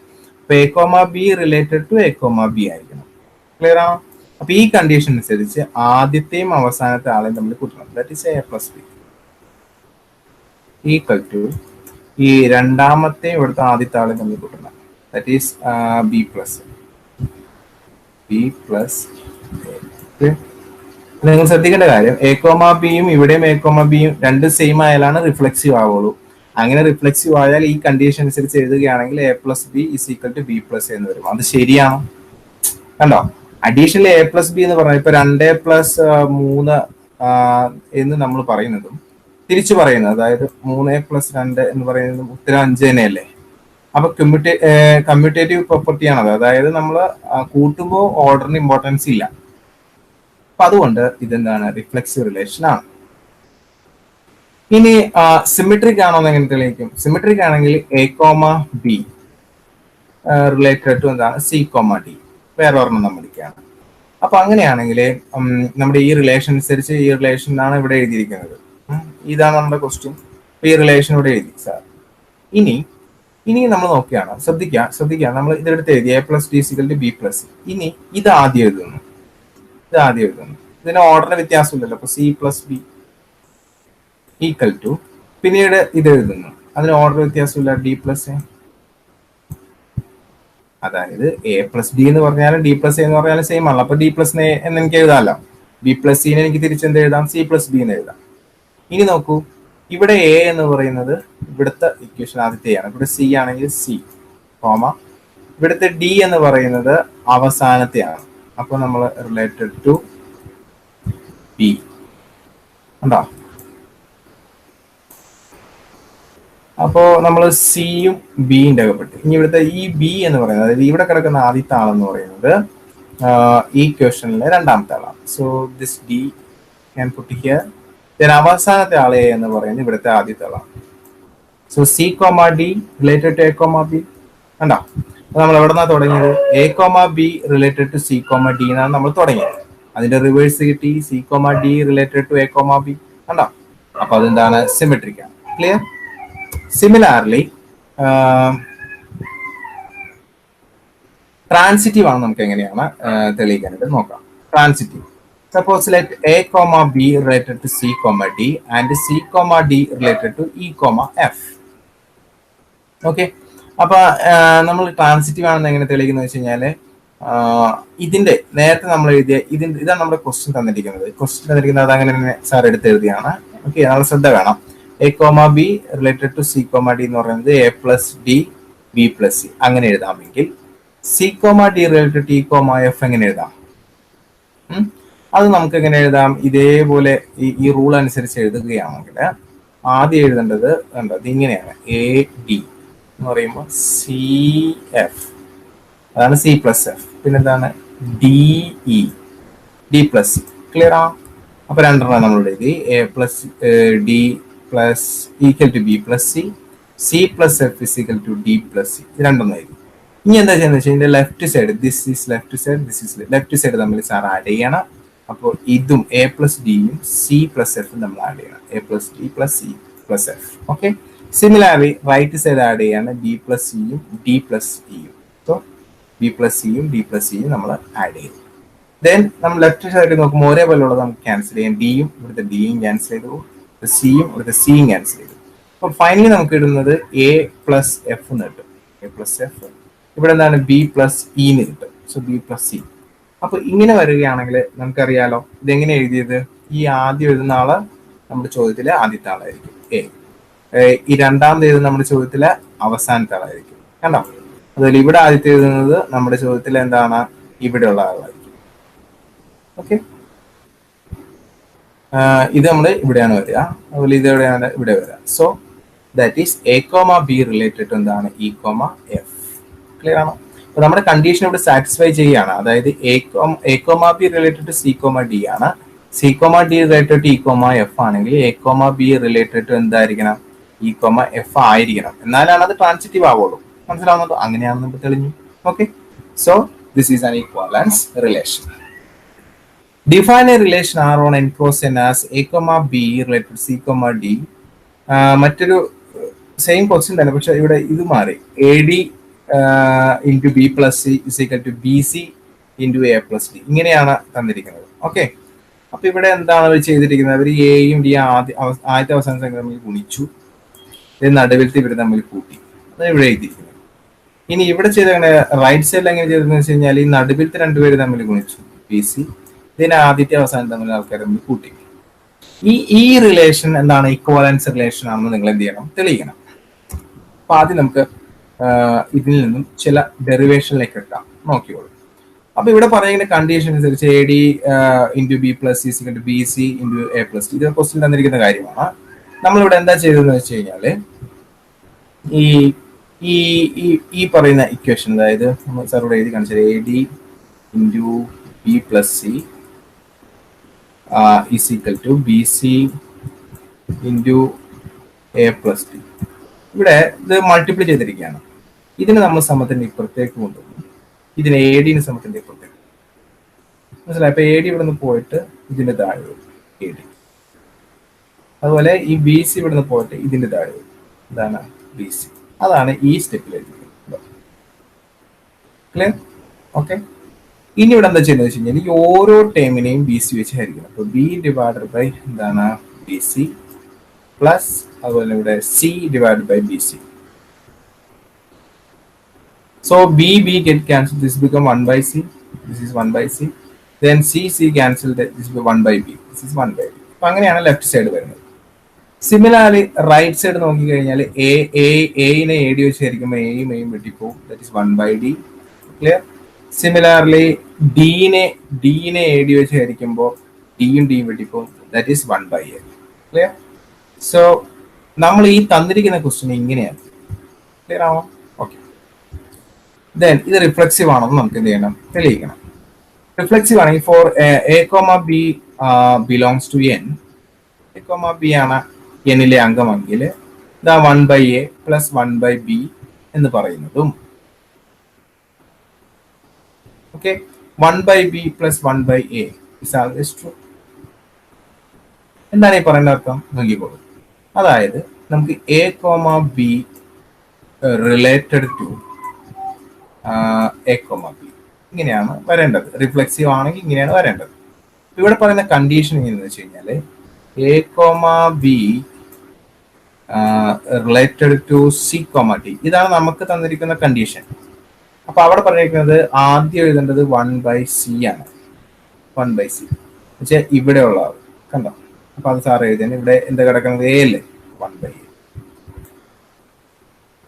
അപ്പൊ A comma B related to A comma B ആയിരിക്കണം. ക്ലിയർ ആണോ? അപ്പൊ ഈ കണ്ടീഷൻ അനുസരിച്ച് ആദ്യത്തെയും അവസാനത്തെ ആളെയും തമ്മിൽ കൂട്ടണം. That is A plus B equal to ഈ രണ്ടാമത്തെയും ഇവിടുത്തെ ആദ്യത്തെ ആളെ തമ്മിൽ കൂട്ടണം. ദാറ്റ് ഈസ് ബി പ്ലസ് നിങ്ങൾ ശ്രദ്ധിക്കേണ്ട കാര്യം, എ കോമ ബിയും ഇവിടെയും എ കോമ ബിയും രണ്ട് സെയിം ആയാലാണ് റിഫ്ലെക്സീവ് ആവുള്ളൂ. അങ്ങനെ റിഫ്ലെക്സീവ് ആയാൽ ഈ കണ്ടീഷൻ അനുസരിച്ച് എഴുതുകയാണെങ്കിൽ A plus B is equal to B plus എന്ന് വരും. അത് ശരിയാണോ? കണ്ടോ, അഡീഷണൽ എ പ്ലസ് ബി എന്ന് പറഞ്ഞാൽ ഇപ്പൊ 2+3 എന്ന് നമ്മൾ പറയുന്നതും തിരിച്ചു പറയുന്നത്, അതായത് 3+2 എന്ന് പറയുന്നതും ഉത്തരം 5 തന്നെയല്ലേ. അപ്പൊ കമ്മ്യൂട്ടേറ്റീവ് പ്രോപ്പർട്ടി ആണത്. അതായത് നമ്മൾ കൂട്ടുമ്പോൾ ഓർഡറിന് ഇമ്പോർട്ടൻസ് ഇല്ല. അപ്പൊ അതുകൊണ്ട് ഇതെന്താണ്? റിഫ്ലെക്സീവ് റിലേഷൻ ആണ്. ഇനി സിമെട്രിക് ആണോ എന്ന് എങ്ങനെ തെളിയിക്കും? സിമെട്രിക് ആണെങ്കിൽ A comma B related to എന്താണ്? C comma D. വേറെ ഒരെണ്ണം നമ്മളിക്കാണ്. അപ്പൊ അങ്ങനെയാണെങ്കിൽ നമ്മുടെ ഈ റിലേഷൻ അനുസരിച്ച് ഈ റിലേഷനാണ് ഇവിടെ എഴുതിയിരിക്കുന്നത്. ഇതാണ് നമ്മുടെ ക്വസ്റ്റ്യൻ. ഈ റിലേഷൻ ഇവിടെ എഴുതി സാർ. ഇനി നമ്മൾ നോക്കുകയാണ്, ശ്രദ്ധിക്കുക, നമ്മൾ ഇതെടുത്ത് എഴുതി A plus D equal to B plus. ഇനി ഇത് ആദ്യം എഴുതുന്നു. ഇതിന് ഓർഡറിന് വ്യത്യാസമില്ലല്ലോ. അപ്പൊ C plus B equal to, പിന്നീട് ഇത് എഴുതുന്നു, അതിന് ഓർഡർ വ്യത്യാസമില്ല, ഡി പ്ലസ് എ. അതായത് എ പ്ലസ് ഡി എന്ന് പറഞ്ഞാലും ഡി പ്ലസ് എ എന്ന് പറഞ്ഞാലും സെയിം ആണല്ലോ. അപ്പൊ ഡി പ്ലസ് എ എന്ന് എനിക്ക് എഴുതാമല്ലോ. ബി പ്ലസ് സിനെ എനിക്ക് തിരിച്ചെന്ത് എഴുതാം? സി പ്ലസ് ബി എന്ന് എഴുതാം. ഇനി നോക്കൂ, ഇവിടെ എ എന്ന് പറയുന്നത് ഇവിടുത്തെ ഇക്വേഷൻ ആദ്യത്തെയാണ്. ഇവിടെ സി ആണെങ്കിൽ സി കോമ, ഇവിടുത്തെ ഡി എന്ന് പറയുന്നത് അവസാനത്തെയാണ്. അപ്പൊ നമ്മൾ റിലേറ്റഡ് ടു ബി ഉണ്ടോ? അപ്പോ നമ്മൾ സിയും ബിയും രേഖപ്പെട്ടു. ഇനി ഇവിടുത്തെ ഈ ബി എന്ന് പറയുന്നത്, അതായത് ഇവിടെ കിടക്കുന്ന ആദ്യത്തെ ആളെന്ന് പറയുന്നത് ഈ ക്വസ്റ്റനിലെ രണ്ടാമത്തെ ആളാണ്. സോ ദിസ് ഡി ഞാൻ പുട്ട് ഹിയർ. അവസാനത്തെ ആളെ എന്ന് പറയുന്നത് ഇവിടുത്തെ ആദ്യത്തെ ആളാണ്. So C comma D related to A comma B കണ്ടോ? നമ്മൾ എവിടെ നിന്നാണ് തുടങ്ങിയത്? A comma B related to C comma D എന്നാണ് നമ്മൾ തുടങ്ങിയത്. അതിന്റെ റിവേഴ്സ് കിട്ടി, C comma D related to A comma B കണ്ടോ? അപ്പൊ അതെന്താണ്? സിമെട്രിക് ആണ്. ക്ലിയർ? സിമിലാർലി ട്രാൻസിറ്റീവ് ആണ്. നമുക്ക് എങ്ങനെയാണ് തെളിയിക്കാനായിട്ട് നോക്കാം. Transitive, suppose let a comma b related to c comma d and c comma d related to e comma f. Okay, അപ്പൊ നമ്മൾ ട്രാൻസിറ്റീവ് ആണെന്ന് എങ്ങനെ തെളിയിക്കുന്നത് വെച്ച് കഴിഞ്ഞാല്, ഇതിന്റെ നേരത്തെ നമ്മൾ എഴുതിയ ഇതാണ് നമ്മുടെ ക്വസ്റ്റ്യൻ തന്നിരിക്കുന്നത്. അത് അങ്ങനെ തന്നെ സാർ എടുത്ത് എഴുതിയാണ്. ഓക്കെ, നമ്മൾ ശ്രദ്ധ വേണം. A comma B related to C comma D എന്ന് പറയുന്നത് A plus D B plus C അങ്ങനെ എഴുതാമെങ്കിൽ, C comma D related to E comma F എങ്ങനെ എഴുതാം? അത് നമുക്ക് എങ്ങനെ എഴുതാം? ഇതേപോലെ ഈ റൂൾ അനുസരിച്ച് എഴുതുകയാണെങ്കിൽ ആദ്യം എഴുതേണ്ടത് കണ്ടത് ഇങ്ങനെയാണ്. എ ഡി എന്ന് പറയുമ്പോൾ സി എഫ്, അതാണ് സി പ്ലസ് എഫ്. പിന്നെ എന്താണ്? D E, D plus C. Clear ആ? അപ്പൊ രണ്ടെണ്ണം നമ്മൾ എഴുതി. A plus D plus equal to B plus C, C plus F is equal to D plus C. ഇത് രണ്ടെണ്ണം എഴുതി. ഇനി എന്താ ചെയ്യുന്നത് വെച്ചാൽ ഇതിന്റെ left side, this is left side, this is left side തമ്മിൽ സാർ ആഡ് ചെയ്യണം. അപ്പോൾ ഇതും എ പ്ലസ് ഡിയും സി പ്ലസ് എഫും നമ്മൾ ആഡ് ചെയ്യണം. A plus D plus C plus F. Okay. Similarly right side add ചെയ്യാണ് ബി പ്ലസ് സിയും ഡി പ്ലസ് ഇയും. സോ ബി പ്ലസ് സിയും ഡി പ്ലസ് സിയും നമ്മൾ ആഡ് ചെയ്യും. ദെൻ നമ്മൾ ലെഫ്റ്റ് സൈഡിൽ നോക്കുമ്പോൾ ഒരേപോലെയുള്ളത് നമുക്ക് ക്യാൻസൽ ചെയ്യാം. ഡിയും ഇവിടുത്തെ ഡിയും ക്യാൻസൽ ചെയ്തു, സിയും ഇവിടുത്തെ സിയും ക്യാൻസൽ ചെയ്തു. അപ്പോൾ ഫൈനലി നമുക്ക് ഇടുന്നത് എ പ്ലസ് എഫ് എന്ന് കിട്ടും. A plus F. ഇവിടെ എന്താണ് ബി പ്ലസ് ഇന്ന് കിട്ടും. So B plus C. അപ്പൊ ഇങ്ങനെ വരികയാണെങ്കിൽ നമുക്കറിയാലോ ഇതെങ്ങനെ എഴുതിയത്. ഈ ആദ്യം എഴുതുന്ന ആള് നമ്മുടെ ചോദ്യത്തിലെ ആദ്യത്തെ ആളായിരിക്കും എ. ഈ രണ്ടാമത് എഴുതുന്ന നമ്മുടെ ചോദ്യത്തിലെ അവസാനത്തെ ആളായിരിക്കും. കണ്ടോ? അതുപോലെ ഇവിടെ ആദ്യത്തെ എഴുതുന്നത് നമ്മുടെ ചോദ്യത്തിലെ എന്താണ് ഇവിടെയുള്ള ആളായിരിക്കും. ഓക്കെ. ഇത് നമ്മൾ ഇവിടെയാണ് വരിക. അതുപോലെ ഇത് എവിടെയാണ് ഇവിടെ വരിക. So that is A comma B related to എന്താണ് ഇ കോമ എഫ്. ക്ലിയർ ആണോ? അപ്പൊ നമ്മുടെ കണ്ടീഷൻ ഇവിടെ സാറ്റിസ്ഫൈ ചെയ്യുകയാണ്. അതായത് A comma B related to C comma D ആണ്. C comma D related to E comma F ആണെങ്കിൽ A comma B related to എന്തായിരിക്കണം ഇ കോമ എഫ് ആയിരിക്കണം. എന്നാലാണ് അത് ട്രാൻസിറ്റീവ് ആവുള്ളൂ. മനസ്സിലാവുന്നുണ്ടോ? അങ്ങനെയാണെന്ന് നമുക്ക് തെളിഞ്ഞു. Okay. So this is an equivalence relation. Define a relation R on n cross n as a comma b related to c comma d. മറ്റൊരു സെയിം ക്വസ്റ്റ്യൻ തന്നെ, പക്ഷെ ഇവിടെ ഇത് മാറി. A D into B plus C is equal to B C into A plus D. ഇങ്ങനെയാണ് തന്നിരിക്കുന്നത്. Okay. അപ്പൊ ഇവിടെ എന്താണ് അവർ ചെയ്തിരിക്കുന്നത്? അവർ എയും ഡി ആദ്യത്തെ അവസാന സംഖ്യ തമ്മിൽ ഗുണിച്ചു, നടുവിലത്തെ ഇവർ തമ്മിൽ കൂട്ടി. അത് ഇവിടെ എഴുതിയിരിക്കുന്നത്. ഇനി ഇവിടെ ചെയ്ത റൈറ്റ് സൈഡിൽ എങ്ങനെ ചെയ്തതെന്ന് വെച്ച് കഴിഞ്ഞാൽ ഈ നടുവിലത്തെ രണ്ടുപേര് തമ്മിൽ ഗുണിച്ചു, ബി സി. ഇതിന് ആദ്യത്തെ അവസാനം തമ്മിൽ ആൾക്കാർ തമ്മിൽ കൂട്ടി. ഈ റിലേഷൻ എന്താണ് ഇക്വാലൻസ് റിലേഷൻ ആണെന്ന് നിങ്ങൾ എന്ത് ചെയ്യണം? തെളിയിക്കണം. അപ്പൊ ആദ്യം നമുക്ക് ഇതിൽ നിന്നും ചില ഡെറിവേഷനിലേക്ക് എടുക്കാം. നോക്കിയോളൂ. അപ്പൊ ഇവിടെ പറയുന്ന കണ്ടീഷൻ അനുസരിച്ച് A D into B plus C into B C into A plus D. ഇത് ക്വസ്റ്റ്യൻ തന്നിരിക്കുന്ന കാര്യമാണ്. നമ്മളിവിടെ എന്താ ചെയ്തതെന്ന് വെച്ച് കഴിഞ്ഞാല് ഈ പറയുന്ന ഇക്വേഷൻ, അതായത് നമ്മൾ സാർ ഇവിടെ എഴുതി കാണിച്ചത് A D into B plus C is equal to BC into A plus D. ഇവിടെ ഇത് മൾട്ടിപ്ലൈ ചെയ്തിരിക്കുകയാണ്. ഇതിന് നമ്മൾ സമത്തിന്റെ ഇപ്പുറത്തേക്ക് കൊണ്ടുപോകും. ഇതിന് എ ഡിന് സമത്തിന്റെ ഇപ്പുറത്തേക്ക്. മനസ്സിലായി? അപ്പൊ എ ഡി ഇവിടെ നിന്ന് പോയിട്ട് ഇതിന്റെ താഴെ വരും എ ഡി. അതുപോലെ ഈ ബി സി ഇവിടെ നിന്ന് പോയിട്ട് ഇതിന്റെ താഴെ വരും. ഇതാണ് ബി സി. അതാണ് ഈ സ്റ്റെപ്പിൽ എഴുതിയിരിക്കുന്നത്. ക്ലിയർ? ഓക്കെ. ഇനി ഇവിടെ എന്താ ചെയ്യുന്നത് വെച്ച് കഴിഞ്ഞാൽ ഈ ഓരോ ടേമിനെയും ബി സി വെച്ച് ഹരിക്കണം. അപ്പൊ ബി ഡിവൈഡഡ് ബൈ എന്താണ് ബി സി പ്ലസ് അതുപോലെ ഇവിടെ C divided by B C. So B get cancel, this become 1 by c, this is 1 by c, then c cancel, this 1 by b, this is 1 by b. അപ്പൊ അങ്ങനെയാണ് left side വരുന്നത്. Similarly right side നോക്കി കഴിഞ്ഞാൽ എനെ A D വെച്ച് ഹരിക്കുമ്പോൾ എയും എയും വെട്ടിപ്പോവും, that is 1 by d. Clear? Similarly ഡീനെ A D വെച്ച് ഹരിക്കുമ്പോൾ ഡിയും വെട്ടിപ്പോവും, that is 1 by a. Clear? So നമ്മൾ ഈ തന്നിരിക്കുന്ന ക്വസ്റ്റ്യൻ ഇങ്ങനെയാണ്. ക്ലിയർ ആണോ? ഓക്കെ. ദെൻ ഇത് റിഫ്ലെക്സീവ് ആണെന്ന് നമുക്ക് എന്ത് ചെയ്യണം? തെളിയിക്കണം. റിഫ്ലെക്സീവ് ആണെങ്കിൽ for A comma B belongs to N, A comma B ആണ് എന്നിലെ അംഗമെങ്കിൽ ഇതാ 1 by a plus 1 by b എന്ന് പറയുന്നതും, okay, 1 by b plus 1 by a is always true. എന്താണ് ഈ പറയുന്ന അർത്ഥം? നോക്കിക്കോളൂ. അതായത് നമുക്ക് A comma B related to A comma B ഇങ്ങനെയാണ് വരേണ്ടത്. റിഫ്ലെക്സീവ് ആണെങ്കിൽ ഇങ്ങനെയാണ് വരേണ്ടത്. ഇവിടെ പറയുന്ന കണ്ടീഷൻ എങ്ങനെയെന്ന് വെച്ച് കഴിഞ്ഞാൽ A comma B related to C comma D. ഇതാണ് നമുക്ക് തന്നിരിക്കുന്ന കണ്ടീഷൻ. അപ്പൊ അവിടെ പറഞ്ഞിരിക്കുന്നത് ആദ്യം എഴുതേണ്ടത് 1 by c ആണ്. 1 by c പക്ഷെ ഇവിടെ ഉള്ള ആൾ കണ്ടോ? അപ്പൊ അത് സാർ എഴുതിയാണ്. ഇവിടെ എന്താ കിടക്കുന്നത്? എ അല്ലേ? 1 by a.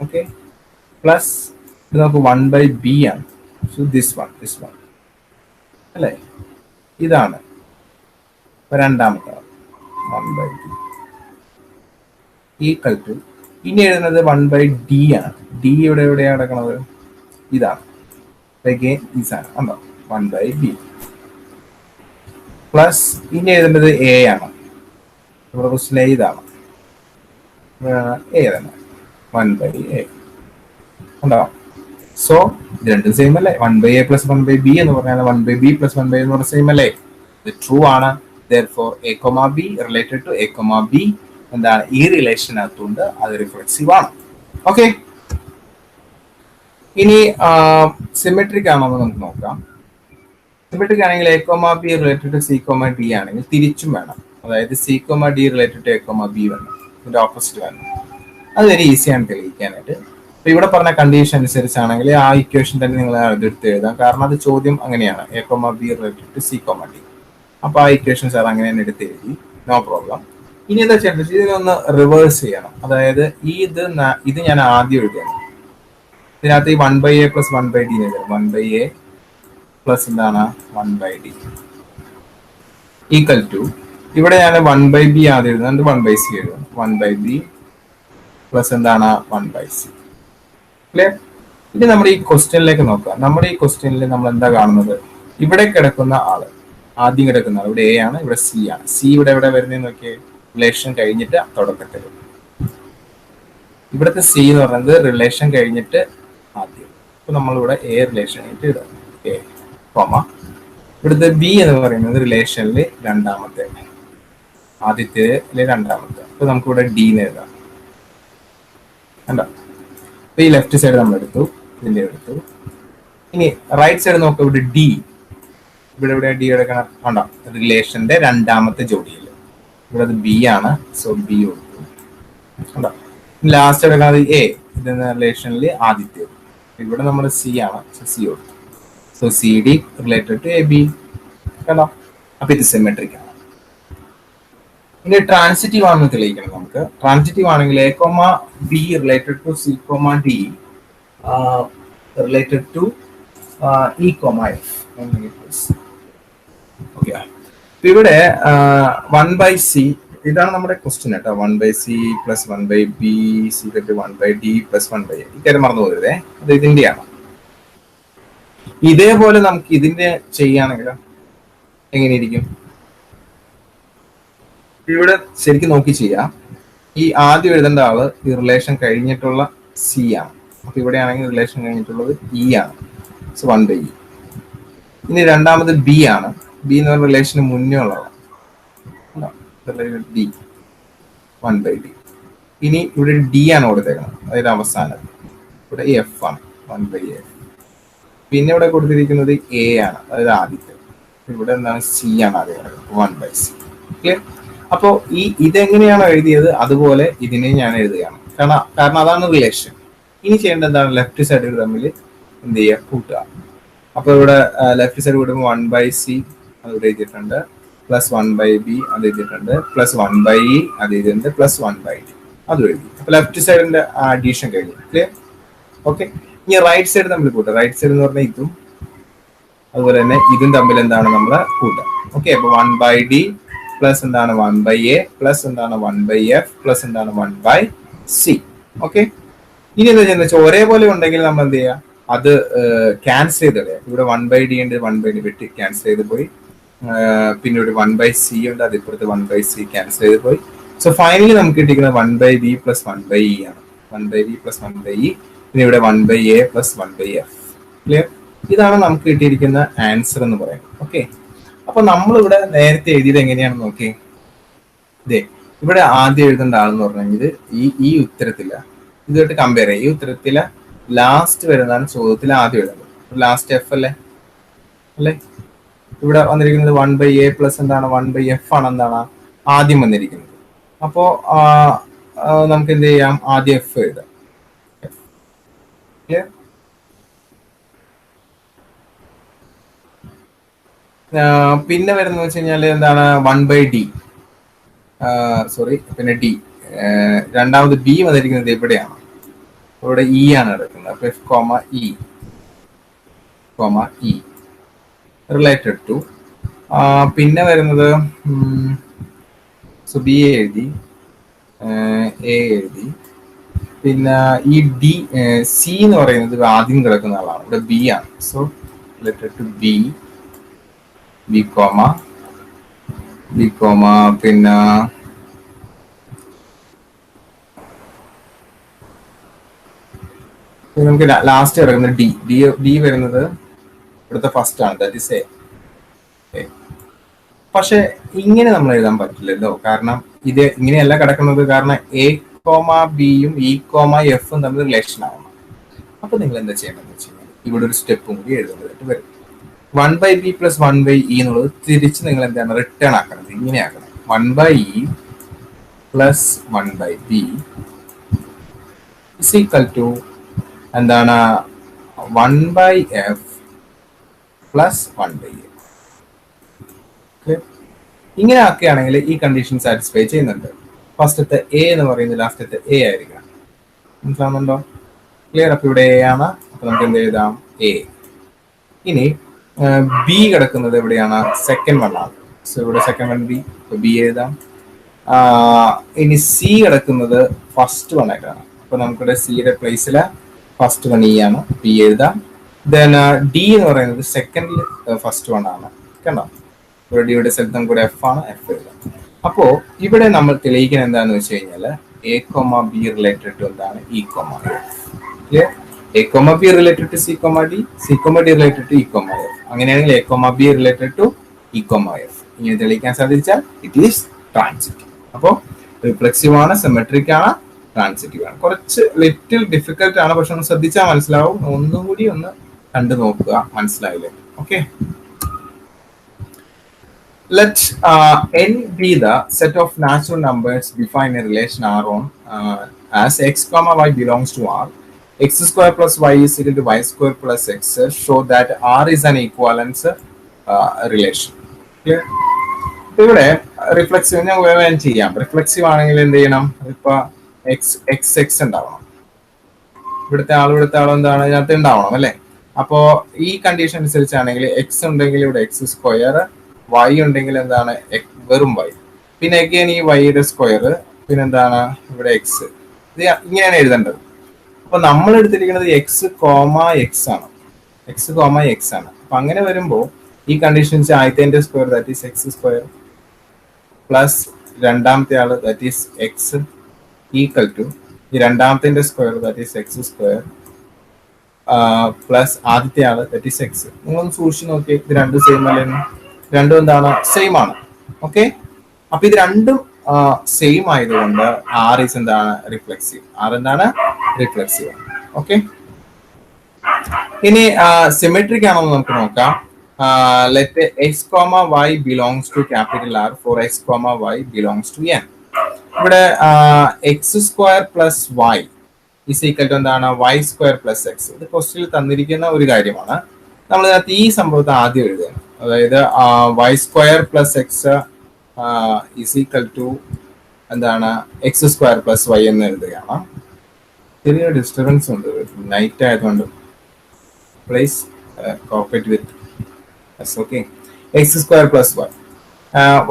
ഓക്കെ. പ്ലസ് ഇത് നമുക്ക് 1 by b ആണ്. സോ ദിസ് വൺ അല്ലേ? ഇതാണ് രണ്ടാമത്തെ ആൾ 1 by b ഈക്വൽ ടു, ഇനി എഴുതുന്നത് 1 by d ആണ്. ഡി എവിടെയാണ് കിടക്കുന്നത്? ഇതാണ്. ഉണ്ടോ? 1 by b പ്ലസ് ഇനി എഴുതേണ്ടത് എ ആണ്. നമ്മുടെ ക്വസ്റ്റ്യൻ ഇതാണ്, എ തന്നെ 1 by a ഉണ്ടോ? സോ ഇത് രണ്ടും സെയിം അല്ലേ? 1 by a plus 1 by b എന്ന് പറഞ്ഞാൽ 1 by b പ്ലസ് 1 by എന്ന് പറഞ്ഞ സെയിം അല്ലേ? ഇത് ട്രൂ ആണ്. therefore a comma b related to a comma b എന്താണ് ഈ റിലേഷനകത്തുണ്ട്, അത് റിഫ്ലെക്സീവ് ആണ്. ഓക്കെ, ഇനി സിമെട്രിക് ആണോ എന്ന് നമുക്ക് നോക്കാം. സിമെട്രിക് ആണെങ്കിൽ A comma B related to C comma D ആണെങ്കിൽ തിരിച്ചും വേണം. അതായത് C comma D related to A comma B വേണം, ഇതിന്റെ ഓപ്പോസിറ്റ് വേണം. അത് വെരി ഈസിയാണ് തെളിയിക്കാനായിട്ട്. അപ്പൊ ഇവിടെ പറഞ്ഞ കണ്ടീഷൻ അനുസരിച്ചാണെങ്കിൽ ആ ഇക്വേഷൻ തന്നെ നിങ്ങൾ എടുത്ത് എഴുതാം, കാരണം അത് ചോദ്യം അങ്ങനെയാണ്, A comma B related to C comma D. അപ്പൊ ആ ഇക്വേഷൻ സാർ അങ്ങനെ തന്നെ എടുത്ത് എഴുതി, നോ പ്രോബ്ലം. ഇനി എന്താ ചെയ്യേണ്ടത്, ഇതിനൊന്ന് റിവേഴ്സ് ചെയ്യണം. അതായത് ഇത് ഞാൻ ആദ്യം എഴുതിയാണ്, ഇതിനകത്ത് ഈ 1/a പ്ലസ് 1/d എഴുതണം. 1/a പ്ലസ് എന്താണ് 1/d ഈക്വൽ ടു, ഇവിടെ ഞാൻ 1/b ആദ്യം എഴുതുന്നത്, 1/c എഴുതണം. 1/b പ്ലസ് എന്താണ് 1/c. ക്ലിയർ? ഇനി നമ്മുടെ ഈ ക്വസ്റ്റ്യനിലേക്ക് നോക്കാം. നമ്മുടെ ഈ ക്വസ്റ്റ്യനിൽ നമ്മൾ എന്താ കാണുന്നത്, ഇവിടെ കിടക്കുന്ന ആള്, ആദ്യം കിടക്കുന്ന ആൾ ഇവിടെ എ ആണ്, ഇവിടെ സി ആണ്. സി ഇവിടെ എവിടെ വരുന്നതെന്ന് നോക്കിയേ, റിലേഷൻ കഴിഞ്ഞിട്ട് തുടക്കത്തിൽ. ഇവിടുത്തെ സി എന്ന് പറയുന്നത് റിലേഷൻ കഴിഞ്ഞിട്ട് ആദ്യം. അപ്പൊ നമ്മളിവിടെ എ റിലേഷൻ ആയിട്ട് എഴുതാം, എ കോമ. ഇവിടുത്തെ ബി എന്ന് പറയുന്നത് റിലേഷനിൽ രണ്ടാമത്തെ, ആദ്യത്തെ രണ്ടാമത്തെ. അപ്പൊ നമുക്കിവിടെ ഡി എന്ന് എഴുതാം. കണ്ടോ? അപ്പൊ ഈ ലെഫ്റ്റ് സൈഡ് നമ്മൾ എടുത്തു, ഇതിന്റെ എടുത്തു. ഇനി റൈറ്റ് സൈഡ് നോക്കാം, ഇവിടെ ഡി, ഇവിടെ ഡി എടുക്കണം. കണ്ടോ? റിലേഷന്റെ രണ്ടാമത്തെ ജോഡിയിൽ ഇവിടെ അത് ബി ആണ്, സോ ബി കൊടുത്തു. കണ്ടോ? ലാസ്റ്റ് എടുക്കുന്നത് എ, ഇത് റിലേഷനിൽ ആദ്യത്തെ. ഇവിടെ നമ്മൾ സി ആണ്, സോ സി കൊടുത്തു. So C D related to A B. കണ്ടോ? അപ്പൊ ഇത് സിമെട്രിക് ആണ്. ഇനി ട്രാൻസിറ്റീവ് ആണെന്ന് തെളിയിക്കണം നമുക്ക്. ട്രാൻസിറ്റീവ് ആണെങ്കിൽ A comma B related to C comma D related to E comma F. Okay, ഇവിടെ 1/c ഇതാണ് നമ്മുടെ ക്വസ്റ്റ്യൻ കേട്ടോ. 1/c plus 1/b = 1/d plus 1/a. ഇക്കാര്യം മറന്നു പോകരുതേ, അത് ഇതിന്റെയാണ്. ഇതേപോലെ നമുക്ക് ഇതിന്റെ ചെയ്യുകയാണെങ്കിൽ എങ്ങനെയിരിക്കും, ഇവിടെ ശരിക്കും നോക്കി ചെയ്യാം. ഈ ആദ്യം എഴുതേണ്ട ആള് ഈ റിലേഷൻ കഴിഞ്ഞിട്ടുള്ള സി ആണ്. അപ്പൊ ഇവിടെ ആണെങ്കിൽ റിലേഷൻ കഴിഞ്ഞിട്ടുള്ളത് ഇ ആണ്, സോ 1/e. ഇനി രണ്ടാമത് ബി ആണ്. ബി എന്ന് പറഞ്ഞ റിലേഷന് മുന്നേ ഉള്ളതാണ്, ഡി 1/d. ഇനി ഇവിടെ ഡി ആണ് കൊടുത്തേക്കുന്നത്, അതായത് അവസാനം. ഇവിടെ എഫ് ആണ്, 1/a. പിന്നെ ഇവിടെ കൊടുത്തിരിക്കുന്നത് എ ആണ്, അതായത് ആദ്യത്തെ. ഇവിടെ എന്താണ് സി ആണ് ആദ്യം, 1/c. ക്ലിയർ? അപ്പോ ഇതെങ്ങനെയാണോ എഴുതിയത് അതുപോലെ ഇതിനെ ഞാൻ എഴുതുകയാണ്, കാരണം അതാണ് റിലേഷൻ. ഇനി ചെയ്യേണ്ടത് എന്താണ്, ലെഫ്റ്റ് സൈഡ് തമ്മിൽ എന്ത് ചെയ്യുക, കൂട്ടുക. അപ്പൊ ഇവിടെ ലെഫ്റ്റ് സൈഡ് കൂടുമ്പോൾ 1/c അത് ഇവിടെ എഴുതിയിട്ടുണ്ട്, പ്ലസ് 1/b അത് എഴുതിയിട്ടുണ്ട്, പ്ലസ് 1/e അത് എഴുതിയിട്ടുണ്ട്, പ്ലസ് 1/d അത് എഴുതി. അപ്പൊ ലെഫ്റ്റ് സൈഡിന്റെ അഡീഷൻ കഴിഞ്ഞു. ക്ലിയർ? ഓക്കെ, ഇനി റൈറ്റ് സൈഡ് തമ്മിൽ കൂട്ടുക. റൈറ്റ് സൈഡ് എന്ന് പറഞ്ഞാൽ ഇതും അതുപോലെ തന്നെ ഇതും തമ്മിൽ എന്താണ് നമ്മൾ കൂട്ടുക. ഓക്കെ, അപ്പൊ 1/d പ്ലസ് എന്താണ് 1/a പ്ലസ് എന്താണ് 1/f പ്ലസ് എന്താണ് 1/c. ഓക്കെ, ഇനി എന്താ ചെയ്യുന്നത് വെച്ചാൽ ഒരേപോലെ ഉണ്ടെങ്കിൽ നമ്മൾ എന്ത് ചെയ്യുക, അത് ക്യാൻസൽ ചെയ്ത് കളയാം. ഇവിടെ 1/d ഉണ്ട്, 1/d വെട്ടി ക്യാൻസൽ ചെയ്ത് പോയി. പിന്നെ ഇവിടെ 1/c ഉണ്ട്, അത് ഇപ്പുറത്ത് 1/c ക്യാൻസൽ ചെയ്ത് പോയി. സോ ഫൈനലി നമുക്ക് കിട്ടിയിരിക്കുന്നത് 1/b പ്ലസ് 1/e ആണ്. 1/b പ്ലസ് 1/e, പിന്നെ ഇവിടെ 1/a പ്ലസ് 1/f. ക്ലിയർ? ഇതാണ് നമുക്ക് കിട്ടിയിരിക്കുന്ന ആൻസർ എന്ന് പറയുന്നത്. ഓക്കെ, അപ്പൊ നമ്മളിവിടെ നേരത്തെ എഴുതിയത് എങ്ങനെയാണെന്ന് നോക്കി. ഇതേ ഇവിടെ ആദ്യം എഴുതേണ്ട ആളെന്ന് പറഞ്ഞെങ്കിൽ ഈ ഉത്തരത്തില് ഇതുമായിട്ട് കമ്പയർ ചെയ്യാം. ഈ ഉത്തരത്തില് ലാസ്റ്റ് വരുന്നതാണ് ചോദ്യത്തിൽ ആദ്യം എഴുതുന്നത്. ലാസ്റ്റ് എഫ് അല്ലേ, ഇവിടെ വന്നിരിക്കുന്നത് 1/a പ്ലസ് എന്താണ് 1/f ആണ് എന്താണ് ആദ്യം വന്നിരിക്കുന്നത്. അപ്പോ നമുക്ക് എന്ത് ചെയ്യാം, ആദ്യം എഫ് എഴുതാം. പിന്നെ വരുന്നത് വെച്ച് കഴിഞ്ഞാൽ എന്താണ് 1/d, സോറി, പിന്നെ ഡി. രണ്ടാമത് ബി വന്നിരിക്കുന്നത് എവിടെയാണ്, ഇവിടെ ഇ ആണ് എടുക്കുന്നത്. അപ്പൊ F comma E related to. പിന്നെ വരുന്നത് സോ ബി എ എഴുതി, എ എഴുതി. പിന്നെ ഈ ഡി സി എന്ന് പറയുന്നത് ആദ്യം കിടക്കുന്ന ആളാണ്, ഇവിടെ ബി ആണ്. So related to B comma പിന്നെ നമുക്ക് ലാസ്റ്റ് കിടക്കുന്നത് ഡി വരുന്നത് ഇവിടുത്തെ ഫസ്റ്റ് ആണ്, ദാറ്റ് ഇസ് എ. പക്ഷെ ഇങ്ങനെ നമ്മൾ എഴുതാൻ പറ്റില്ലല്ലോ, കാരണം ഇത് ഇങ്ങനെയല്ല കിടക്കുന്നത്. കാരണം എ കോമ ബിയും ഇ കോമ എഫും തമ്മിൽ റിലേഷൻ ആവണം. അപ്പൊ നിങ്ങൾ എന്താ ചെയ്യേണ്ടതെന്ന് വെച്ച് കഴിഞ്ഞാൽ ഇവിടെ ഒരു സ്റ്റെപ്പും കൂടി എഴുതേണ്ടതായിട്ട് വരും. 1/b + 1/e എന്നുള്ളത് തിരിച്ച് നിങ്ങൾ എന്താണ് റിട്ടേൺ ആക്കണം. ഇങ്ങനെ ആക്കണം. 1/e + 1/b = എന്താണ് 1/f + 1/a. ഇങ്ങനെ ആക്കുകയാണെങ്കിൽ ഈ കണ്ടീഷൻ സാറ്റിസ്ഫൈ ചെയ്യുന്നുണ്ട്. ഫസ്റ്റത്തെ എ എന്ന് പറയുന്നത് ലാസ്റ്റത്തെ എ ആയിരിക്കണം. മനസ്സിലാവുന്നുണ്ടോ? ക്ലിയർ? അപ്പൊ ഇവിടെ എ ആണ്. അപ്പൊ നമുക്ക് എന്ത് എഴുതാം? എ. ഇനി ബി കിടക്കുന്നത് എവിടെയാണ്? സെക്കൻഡ് വൺ ആണ്. സോ ഇവിടെ സെക്കൻഡ് വൺ ബി, ബി എഴുതാം. ഇനി സി കിടക്കുന്നത് ഫസ്റ്റ് വൺ ആയിട്ടാണ്. അപ്പൊ നമുക്കിവിടെ സിയുടെ പ്ലേസിൽ ഫസ്റ്റ് വൺ ഇ ആണ്, ബി എഴുതാം. ദെൻ ഡി എന്ന് പറയുന്നത് സെക്കൻഡിൽ ഫസ്റ്റ് വൺ ആണ്. കണ്ടോ? ഇവിടെ ഡിയുടെ സ്ഥലത്ത് നമുക്ക് എഫ് ആണ്, എഫ് എഴുതാം. അപ്പോ ഇവിടെ നമ്മൾ തെളിയിക്കുന്നത് എന്താണെന്ന് വെച്ച് കഴിഞ്ഞാൽ A comma B related to എന്താണ്? E comma F. A comma B related to C comma D, C comma D related to E comma F. അങ്ങനെയാണെങ്കിൽ A comma B related to E comma F. ഇങ്ങനെ തെളിയിക്കാൻ സാധിച്ചാൽ it is transitive. അപ്പോൾ reflexive ആണ്, symmetric ആണ്, transitive ആണ്. കുറച്ച് little difficult ആണ്, പക്ഷെ ഒന്ന് ശ്രദ്ധിച്ചാൽ മനസ്സിലാവും. ഒന്നുകൂടി ഒന്ന് കണ്ടു നോക്കുക, മനസ്സിലായില്ലേ? Okay. Let n be the set of natural numbers defined in relation R1 as x comma y belongs to R. X square plus y is equal to y square plus x. Show that R is an equivalence relation. Clear? ഇവിടെ reflexive ഞാൻ വേഗം ചെയ്യാം. Reflexive ആണെങ്കിൽ എന്ത് ചെയ്യണം? ഇപ്പൊ X ഉണ്ടാവണം. ഇവിടുത്തെ ആളും എന്താണ് ഇതിനകത്ത് ഉണ്ടാവണം അല്ലെ? അപ്പോ ഈ കണ്ടീഷൻ അനുസരിച്ചാണെങ്കിൽ എക്സ് ഉണ്ടെങ്കിൽ ഇവിടെ എക്സ് സ്ക്വയർ, വൈ ഉണ്ടെങ്കിൽ എന്താണ് വെറും വൈ, പിന്നെ അഗൈൻ ഈ വൈയുടെ സ്ക്വയർ, പിന്നെ എന്താണ് ഇവിടെ എക്സ്. ഇത് ഇങ്ങനെയാണ് എഴുതേണ്ടത്. അപ്പൊ നമ്മൾ എടുത്തിരിക്കുന്നത് എക്സ് കോമ എക്സ് ആണ്, എക്സ് കോമ എക്സ് ആണ്. അപ്പൊ അങ്ങനെ വരുമ്പോൾ ഈ കണ്ടീഷൻ ആദ്യത്തെ square that is X square plus രണ്ടാമത്തെ ആള് that is X equal to ഈ രണ്ടാമത്തെ square that is X square plus ആദ്യത്തെ ആള് ദാറ്റ് ഈസ് എക്സ്. നിങ്ങളൊന്ന് സൂക്ഷിച്ച് നോക്കിയേ, ഇത് രണ്ടും സെയിം അല്ലെന്ന്. രണ്ടും എന്താണ്? സെയിം ആണ്. ഓക്കെ. അപ്പൊ ഇത് രണ്ടും സെയിം ആയതുകൊണ്ട് ആർ ഈസ് എന്താണ്? റിഫ്ലെക്സീവ്. ആർ എന്താണ്? റിഫ്ലെക്സീവ് ആണ്. ഓക്കെ. ഇനി സിമെട്രിക് ആണെന്ന് നമുക്ക് നോക്കാം. Let X comma Y belongs to capital R for X comma Y belongs to N. ഇവിടെ X square plus Y is equal to എന്താണ്? Y square plus X. ഇത് ക്വസ്റ്റ്യനിൽ തന്നിരിക്കുന്ന ഒരു കാര്യമാണ്. നമ്മൾ ഇതിനകത്ത് ഈ സംഭവത്തെ ആദ്യം എഴുതുകയാണ്. അതായത് Y square plus X is equal to എന്താണ്? എക്സ് സ്ക്വയർ പ്ലസ് വൈ എന്ന് എഴുതുകയാണ്. ചെറിയ ഡിസ്റ്റർബൻസ് ഉണ്ട്, നൈറ്റ് ആയതുകൊണ്ട് please cooperate with. Okay. X square plus Y,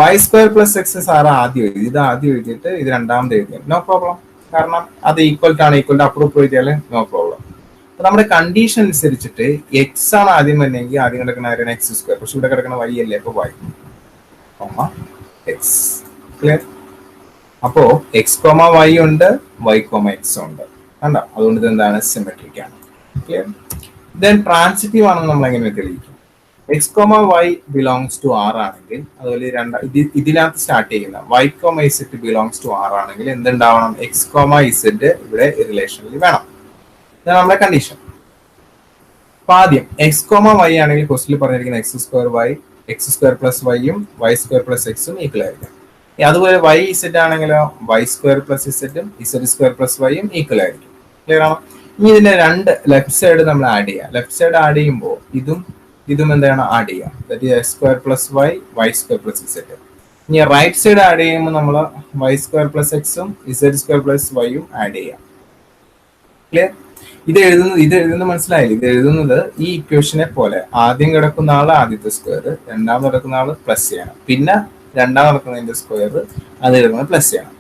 Y square plus X sir ആദ്യം എഴുതി. ഇത് ആദ്യം എഴുതിയിട്ട് ഇത് രണ്ടാമത് എഴുതി, നോ പ്രോബ്ലം. കാരണം അത് ഈക്വൽ ആണ്, ഈക്വൽ ടു അപ്രൂവ് എഴുതിയാൽ നോ പ്രോബ്ലം. അപ്പൊ നമ്മുടെ കണ്ടീഷൻ അനുസരിച്ചിട്ട് എക്സ് ആണ് ആദ്യം വന്നെങ്കിൽ ആദ്യം കിടക്കുന്ന ആരാണ്? X square. പക്ഷെ ഇവിടെ കിടക്കുന്ന വൈ അല്ലേ, അപ്പൊ വൈ എക്സ്. ക്ലിയർ? അപ്പോ എക്സ് കോമ വൈ ഉണ്ട്, വൈ കോമ എക്സ് ഉണ്ട്. കണ്ടോ? അതുകൊണ്ട് ഇത് എന്താണ്? സിമെട്രിക് ആണ്. ക്ലിയർ? ദെൻ ട്രാൻസിറ്റീവ് ആണെന്ന് നമ്മൾ എങ്ങനെ തെളിയിക്കും? X comma Y belongs to R ആണെങ്കിൽ, അതുപോലെ ഇതിനകത്ത് സ്റ്റാർട്ട് ചെയ്യുന്ന Y comma Z belongs to R ആണെങ്കിൽ എന്തുണ്ടാവണം? എക്സ് കോമ ഇസെറ്റ് ഇവിടെ റിലേഷനിൽ വേണം. ഇതാണ് നമ്മുടെ കണ്ടീഷൻ. അപ്പൊ ആദ്യം എക്സ് കോമ വൈ ആണെങ്കിൽ ക്വസ്റ്റിൽ പറഞ്ഞിരിക്കുന്ന X square Y, X square plus വൈയും വൈ സ്ക്വയർ പ്ലസ് എക്സും ഈക്വൽ ആയിരിക്കും. അതുപോലെ വൈ ഇസെറ്റ് ആണെങ്കിലോ വൈ സ്ക്വയർ പ്ലസ് ഇസെറ്റും ഇസെറ്റ് സ്ക്വയർ പ്ലസ് വൈയും ഈക്വൽ ആയിരിക്കും. ക്ലിയർ ആണോ? ഇനി ഇതിന്റെ രണ്ട് ലെഫ്റ്റ് സൈഡ് നമ്മൾ ആഡ് ചെയ്യാം. ലെഫ്റ്റ് സൈഡ് ആഡ് ചെയ്യുമ്പോൾ ഇതും എന്താണ്? ആഡ് ചെയ്യാം. That is X square plus Y, Y square plus Z. ഇനി റൈറ്റ് സൈഡ് ആഡ് ചെയ്യുമ്പോൾ നമ്മൾ വൈ സ്ക്വയർ പ്ലസ് എക്സും ഇസെറ്റ് സ്ക്വയർ പ്ലസ് വൈയും ആഡ് ചെയ്യാം. ക്ലിയർ? ഇത് എഴുതുന്നത് മനസ്സിലായില്ല? ഇത് എഴുതുന്നത് ഈ ഇക്വേഷനെ പോലെ ആദ്യം കിടക്കുന്ന ആള് ആദ്യത്തെ സ്ക്വയർ, രണ്ടാമത് കിടക്കുന്ന ആള് പ്ലസ് ചെയ്യണം, പിന്നെ രണ്ടാമത് കിടക്കുന്നതിന്റെ സ്ക്വയർ അത് കിടക്കുന്നത് പ്ലസ് ചെയ്യണം.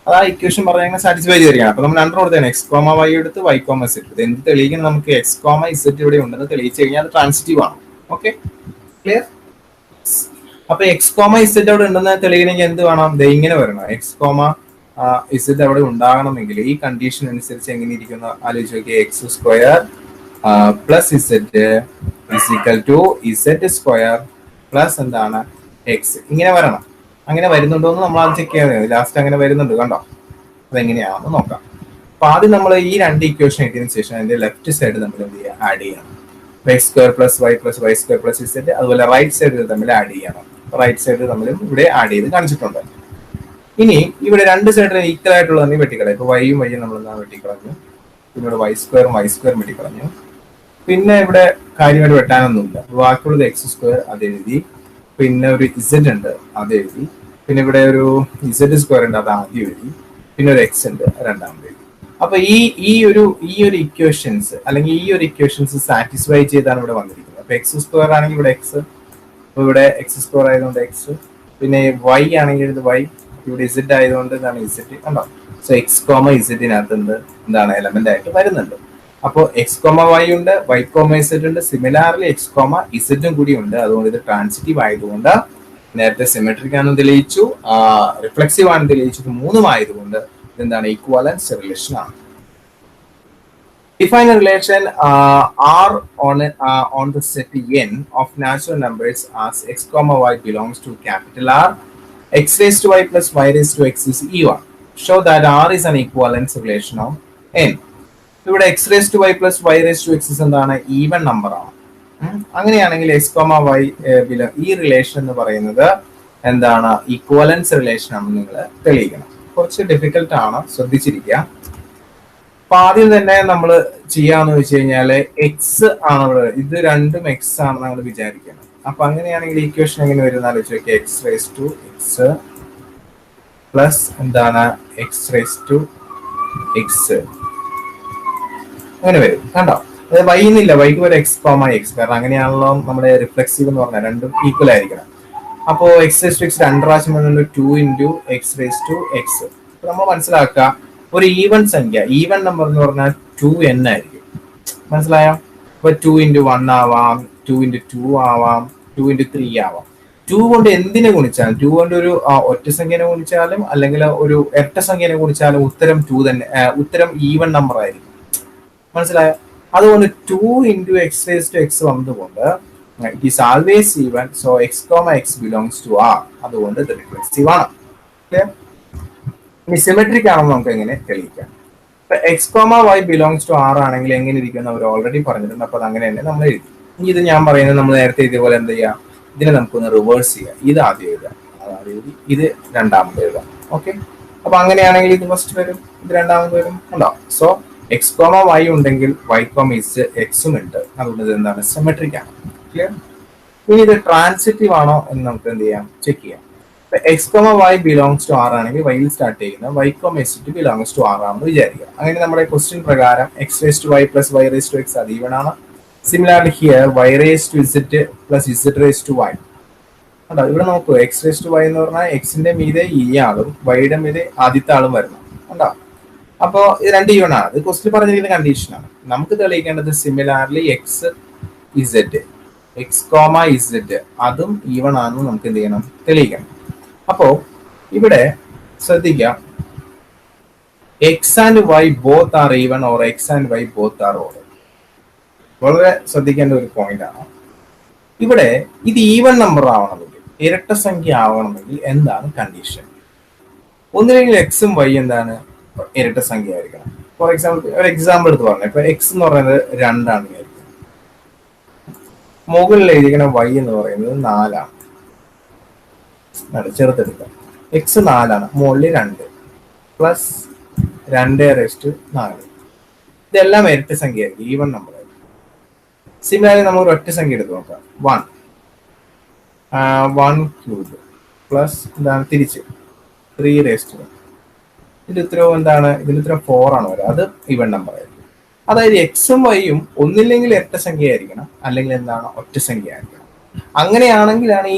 അത് ആ ഇക്വേഷൻ പറഞ്ഞാൽ സാറ്റിസ്ഫൈ ചെയ്തിരിക്കണം. അപ്പൊ നമ്മൾ രണ്ടു കൊടുത്തതാണ് എക്സ് കോമ വൈ എടുത്ത് വൈ കോമ ഇസെറ്റ് എടുത്ത്. എന്ത് തെളിയിക്കണം? നമുക്ക് എക്സ് കോമ ഇസെറ്റ് ഇവിടെ ഉണ്ടെന്ന് തെളിയിച്ചു കഴിഞ്ഞാൽ അത് ട്രാൻസിറ്റീവ് ആണ്. ഓക്കെ. ക്ലിയർ? അപ്പൊ എക്സ് കോമ ഇസെറ്റ് അവിടെ ഉണ്ടെന്ന് തെളിയിക്കണമെങ്കിൽ എന്ത് വേണം? ഇങ്ങനെ വരണം. എക്സ് കോമ ഇസെറ്റ് അവിടെ ഉണ്ടാകണമെങ്കിൽ ഈ കണ്ടീഷൻ അനുസരിച്ച് എങ്ങനെ ഇരിക്കുന്നു ആലോചിച്ച് നോക്കിയാൽ X square plus Z is equal to Z square plus എന്താണ്? എക്സ് ഇങ്ങനെ വരണം. അങ്ങനെ വരുന്നുണ്ടോ എന്ന് നമ്മൾ ആദ്യം ചെക്ക് ചെയ്യാൻ മതി. ലാസ്റ്റ് അങ്ങനെ വരുന്നുണ്ട്, കണ്ടോ? അതെങ്ങനെയാണെന്ന് നോക്കാം. അപ്പൊ ആദ്യം നമ്മൾ ഈ രണ്ട് ഇക്വേഷൻ എഴുതിയതിനു ശേഷം അതിന്റെ ലെഫ്റ്റ് സൈഡ് നമ്മൾ എന്ത് ചെയ്യുക, ആഡ് ചെയ്യണം. X square plus Y square plus Z. അതുപോലെ റൈറ്റ് സൈഡ് തമ്മിൽ ആഡ് ചെയ്യണം. റൈറ്റ് സൈഡ് തമ്മിലും ഇവിടെ ആഡ് ചെയ്ത് കാണിച്ചിട്ടുണ്ട്. ഇനി ഇവിടെ രണ്ട് സൈഡിലും ഈക്വൽ ആയിട്ടുള്ളതാണ് വെട്ടിക്കളയും. ഇപ്പൊ വൈയും നമ്മൾ വെട്ടിക്കളഞ്ഞു. പിന്നെ ഇവിടെ വൈ സ്ക്വയർ വെട്ടിക്കളഞ്ഞു. പിന്നെ ഇവിടെ കാര്യമായിട്ട് വെട്ടാനൊന്നുമില്ല. ബാക്കിയുള്ളത് എക്സ് സ്ക്വയർ അത് എഴുതി. പിന്നെ ഒരു ഇസെഡ് ഉണ്ട്, അത് എഴുതി. പിന്നെ ഇവിടെ ഒരു ഇസെഡ് സ്ക്വയർ ഉണ്ട്, അത് ആദ്യം എഴുതി. പിന്നെ ഒരു എക്സ് ഉണ്ട്, രണ്ടാമത് എഴുതി. അപ്പൊ ഈ ഒരു ഇക്വേഷൻസ് അല്ലെങ്കിൽ ഈ ഒരു ഇക്വേഷൻസ് സാറ്റിസ്ഫൈ ചെയ്താണ് ഇവിടെ വന്നിരിക്കുന്നത്. അപ്പൊ എക്സ് സ്ക്വയർ ആണെങ്കിൽ ഇവിടെ എക്സ്, അപ്പൊ ഇവിടെ എക്സ് സ്ക്വയർ ആയതുകൊണ്ട് എക്സ്. പിന്നെ വൈ ആണെങ്കിൽ ഇത് വൈ, ഇവിടെ ഇസെഡ് ആയതുകൊണ്ട് ഇതാണ് ഇസെഡ്, കണ്ടോ? സോ എക്സ് കോമ ഇസെഡിനകത്ത് എന്താണ് എലമെന്റ് ആയിട്ട് വരുന്നുണ്ട്. അപ്പോൾ എക്സ് കോമ വൈ ഉണ്ട്, വൈ കോമ ഇസെഡ് ഉണ്ട്. സിമിലാർലി എക്സ് കോമ ഇസെഡും കൂടി ഉണ്ട്. അതുകൊണ്ട് ഇത് ട്രാൻസിറ്റീവ് ആയതുകൊണ്ട് നേരത്തെ സിമെട്രിക് ആണെന്ന് തെളിയിച്ചു, റിഫ്ലെക്സീവ് ആണെന്ന് തെളിയിച്ചു. മൂന്നും ആയതുകൊണ്ട് ഇതെന്താണ് ഇക്വാലൻസ് റിലേഷൻ ആണ്. Define a relation R on the set n of natural numbers as x comma y belongs to capital R. X raised to y plus y raised to x is even. Show that R is an equivalence relation of n. ഇവിടെ X raise to Y plus Y raise to X എന്താണ്, even number ആണ്. അങ്ങനെയാണെങ്കിൽ X comma Y ഈ relation എന്ന് പറയുന്നത് എന്താണ്, equivalence relation ആണെന്ന് നിങ്ങൾ തെളിയിക്കണം. കുറച്ച് ഡിഫിക്കൽട്ട് ആണ്, ശ്രദ്ധിച്ചിരിക്കുക. അപ്പൊ ആദ്യം തന്നെ നമ്മൾ ചെയ്യാന്ന് വെച്ച് കഴിഞ്ഞാല് എക്സ് ആണ് ഇവിടെ, ഇത് രണ്ടും എക്സ് ആണ് നമ്മൾ വിചാരിക്കണം. അപ്പൊ അങ്ങനെയാണെങ്കിൽ ഈക്വേഷൻ എങ്ങനെ വരുന്ന ആലോചിച്ച് X raise to X plus എന്താണ് എക്സ് റേസ് ടു എക്സ് അങ്ങനെ വരും, കണ്ടോ? അത് വൈ എന്നില്ല, വൈക്ക് ഒരു എക്സ് കോമ എക്സ്, കാരണം അങ്ങനെയാണല്ലോ നമ്മുടെ റിഫ്ലെക്സീവ് എന്ന് പറഞ്ഞാൽ രണ്ടും ഈക്വൽ ആയിരിക്കണം. അപ്പോ എക്സ് റേസ് ടു എക്സ് രണ്ട് പ്രാവശ്യം വരുന്നുണ്ട്, 2 into X raise to X. അപ്പൊ നമ്മൾ മനസ്സിലാക്കുക, ഒരു ഈവൻ സംഖ്യ, ഈവൻ നമ്പർ എന്ന് പറഞ്ഞാൽ 2n ആയിരിക്കും. മനസ്സിലായോ? ഇപ്പൊ 2 ഇൻറ്റു 1 ആവാം, 2 ഇൻറ്റു 2 ആവാം, 2 ഇൻറ്റു 3 ആവാം. 2 കൊണ്ട് എന്തിനെ ഗുണിച്ചാലും, 2 കൊണ്ട് ഒരു ഒറ്റ സംഖ്യനെ ഗുണിച്ചാലും അല്ലെങ്കിൽ ഒരു ഇരട്ട സംഖ്യനെ ഗുണിച്ചാലും ഉത്തരം 2 തന്നെ, ഉത്തരം ഈവൻ നമ്പർ ആയിരിക്കും. മനസ്സിലായോ? അതുകൊണ്ട് 2 into X raise to X വന്നതുകൊണ്ട് it is always even. So X comma X belongs to R. അതുകൊണ്ട് ഇത് റിഫ്ലെക്സീവ് ആണ്. ഇനി സിമെട്രിക് ആണെന്ന് നമുക്ക് എങ്ങനെ തെളിയിക്കാം? ഇപ്പൊ X comma Y belongs to R ആണെങ്കിൽ എങ്ങനെ ഇരിക്കും അവർ ഓൾറെഡി പറഞ്ഞിട്ടുണ്ട്. അപ്പൊ അത് അങ്ങനെ തന്നെ നമ്മൾ എഴുതി. ഇനി ഇത് ഞാൻ പറയുന്നത് നമ്മൾ നേരത്തെ ഇതേപോലെ എന്ത് ചെയ്യാം, ഇതിനെ നമുക്കൊന്ന് റിവേഴ്സ് ചെയ്യാം. ഇത് ആദ്യം എഴുതാം, അതായത് എഴുതി, ഇത് രണ്ടാമത് എഴുതാം. ഓക്കെ, അപ്പൊ അങ്ങനെയാണെങ്കിൽ ഇത് ഫസ്റ്റ് വരും, ഇത് രണ്ടാമത് വരും, ഉണ്ടോ? സോ എക്സ് കോമ വൈ ഉണ്ടെങ്കിൽ വൈ കോമ ഇസ് എക്സും ഉണ്ട്. അതുകൊണ്ട് ഇത് എന്താണ് സിമെട്രിക് ആണ്. ക്ലിയർ? ഇനി ഇത് ട്രാൻസിറ്റീവ് ആണോ എന്ന് നമുക്ക് എന്ത് ചെയ്യാം, ചെക്ക് ചെയ്യാം. X comma Y belongs to R ആണെങ്കിൽ വൈയിൽ സ്റ്റാർട്ട് ചെയ്യുന്ന Y comma S to belongs to R ആണെന്ന് വിചാരിക്കുക. അങ്ങനെ നമ്മുടെ ക്വസ്റ്റ്യൻ പ്രകാരം X raise to Y plus Y raise to X അത് ഈവൻ ആണ്. Similarly here Y raise to Z plus Z raise to Y. കണ്ടോ? ഇവിടെ നോക്കൂ, എക്സ് റേസ് ടു വൈ എന്ന് പറഞ്ഞാൽ എക്സിന്റെ മീതെ ഈ ആളും വൈയുടെ മീതെ ആദ്യത്തെ ആളും വരണം. കണ്ടോ? അപ്പോ ഇത് രണ്ട് ഈവൺ ആണ്. ഇത് ക്വസ്റ്റ്യൻ പറഞ്ഞിരിക്കുന്ന കണ്ടീഷനാണ്. നമുക്ക് തെളിയിക്കേണ്ടത് similarly X Z, X comma Z അതും ഈവൺ ആണെന്ന് നമുക്ക് എന്ത് ചെയ്യണം, തെളിയിക്കണം. അപ്പോ ഇവിടെ ശ്രദ്ധിക്കാം, X and Y both are even or X and Y both are odd. വളരെ ശ്രദ്ധിക്കേണ്ട ഒരു പോയിന്റ് ആണ്. ഇവിടെ ഇത് ഈവൺ നമ്പർ ആവണമെങ്കിൽ, ഇരട്ട സംഖ്യ ആവണമെങ്കിൽ എന്താണ് കണ്ടീഷൻ? ഒന്നില്ലെങ്കിൽ എക്സും വൈ എന്താണ് ഇരട്ട സംഖ്യ ആയിരിക്കണം. ഫോർ എക്സാമ്പിൾ ഒരു എക്സാമ്പിൾ എടുത്ത് പറഞ്ഞു. ഇപ്പൊ എക്സ് എന്ന് പറയുന്നത് 2 ആണ് വിചാരിക്കും. മുകളിൽ എഴുതിയിരിക്കുന്ന വൈ എന്ന് പറയുന്നത് 4 ആണ്. ചെറുത്തെടുക്കാം. എക്സ് 4 ആണ്, മുകളിൽ 2 പ്ലസ് 2⁴. ഇതെല്ലാം ഇരട്ട സംഖ്യ ആയിരിക്കും, ഈവൺ നമ്പർ ആയിരിക്കും. സിമിലർലി നമുക്ക് ഒറ്റ സംഖ്യ എടുത്ത് നോക്കാം. 1³ പ്ലസ് എന്താണ് തിരിച്ച് 3⁻². ഇതിന്റെ ഉത്തരവ് എന്താണ്? ഇതിന്റെ ഉത്തരം 4 ആണ് വരിക. അത് ഈവൺ നമ്പർ ആയിരിക്കും. അതായത് എക്സും വൈയും ഒന്നില്ലെങ്കിൽ ഇരട്ട സംഖ്യ ആയിരിക്കണം, അല്ലെങ്കിൽ എന്താണ് ഒറ്റ സംഖ്യ ആയിരിക്കണം. അങ്ങനെയാണെങ്കിലാണ്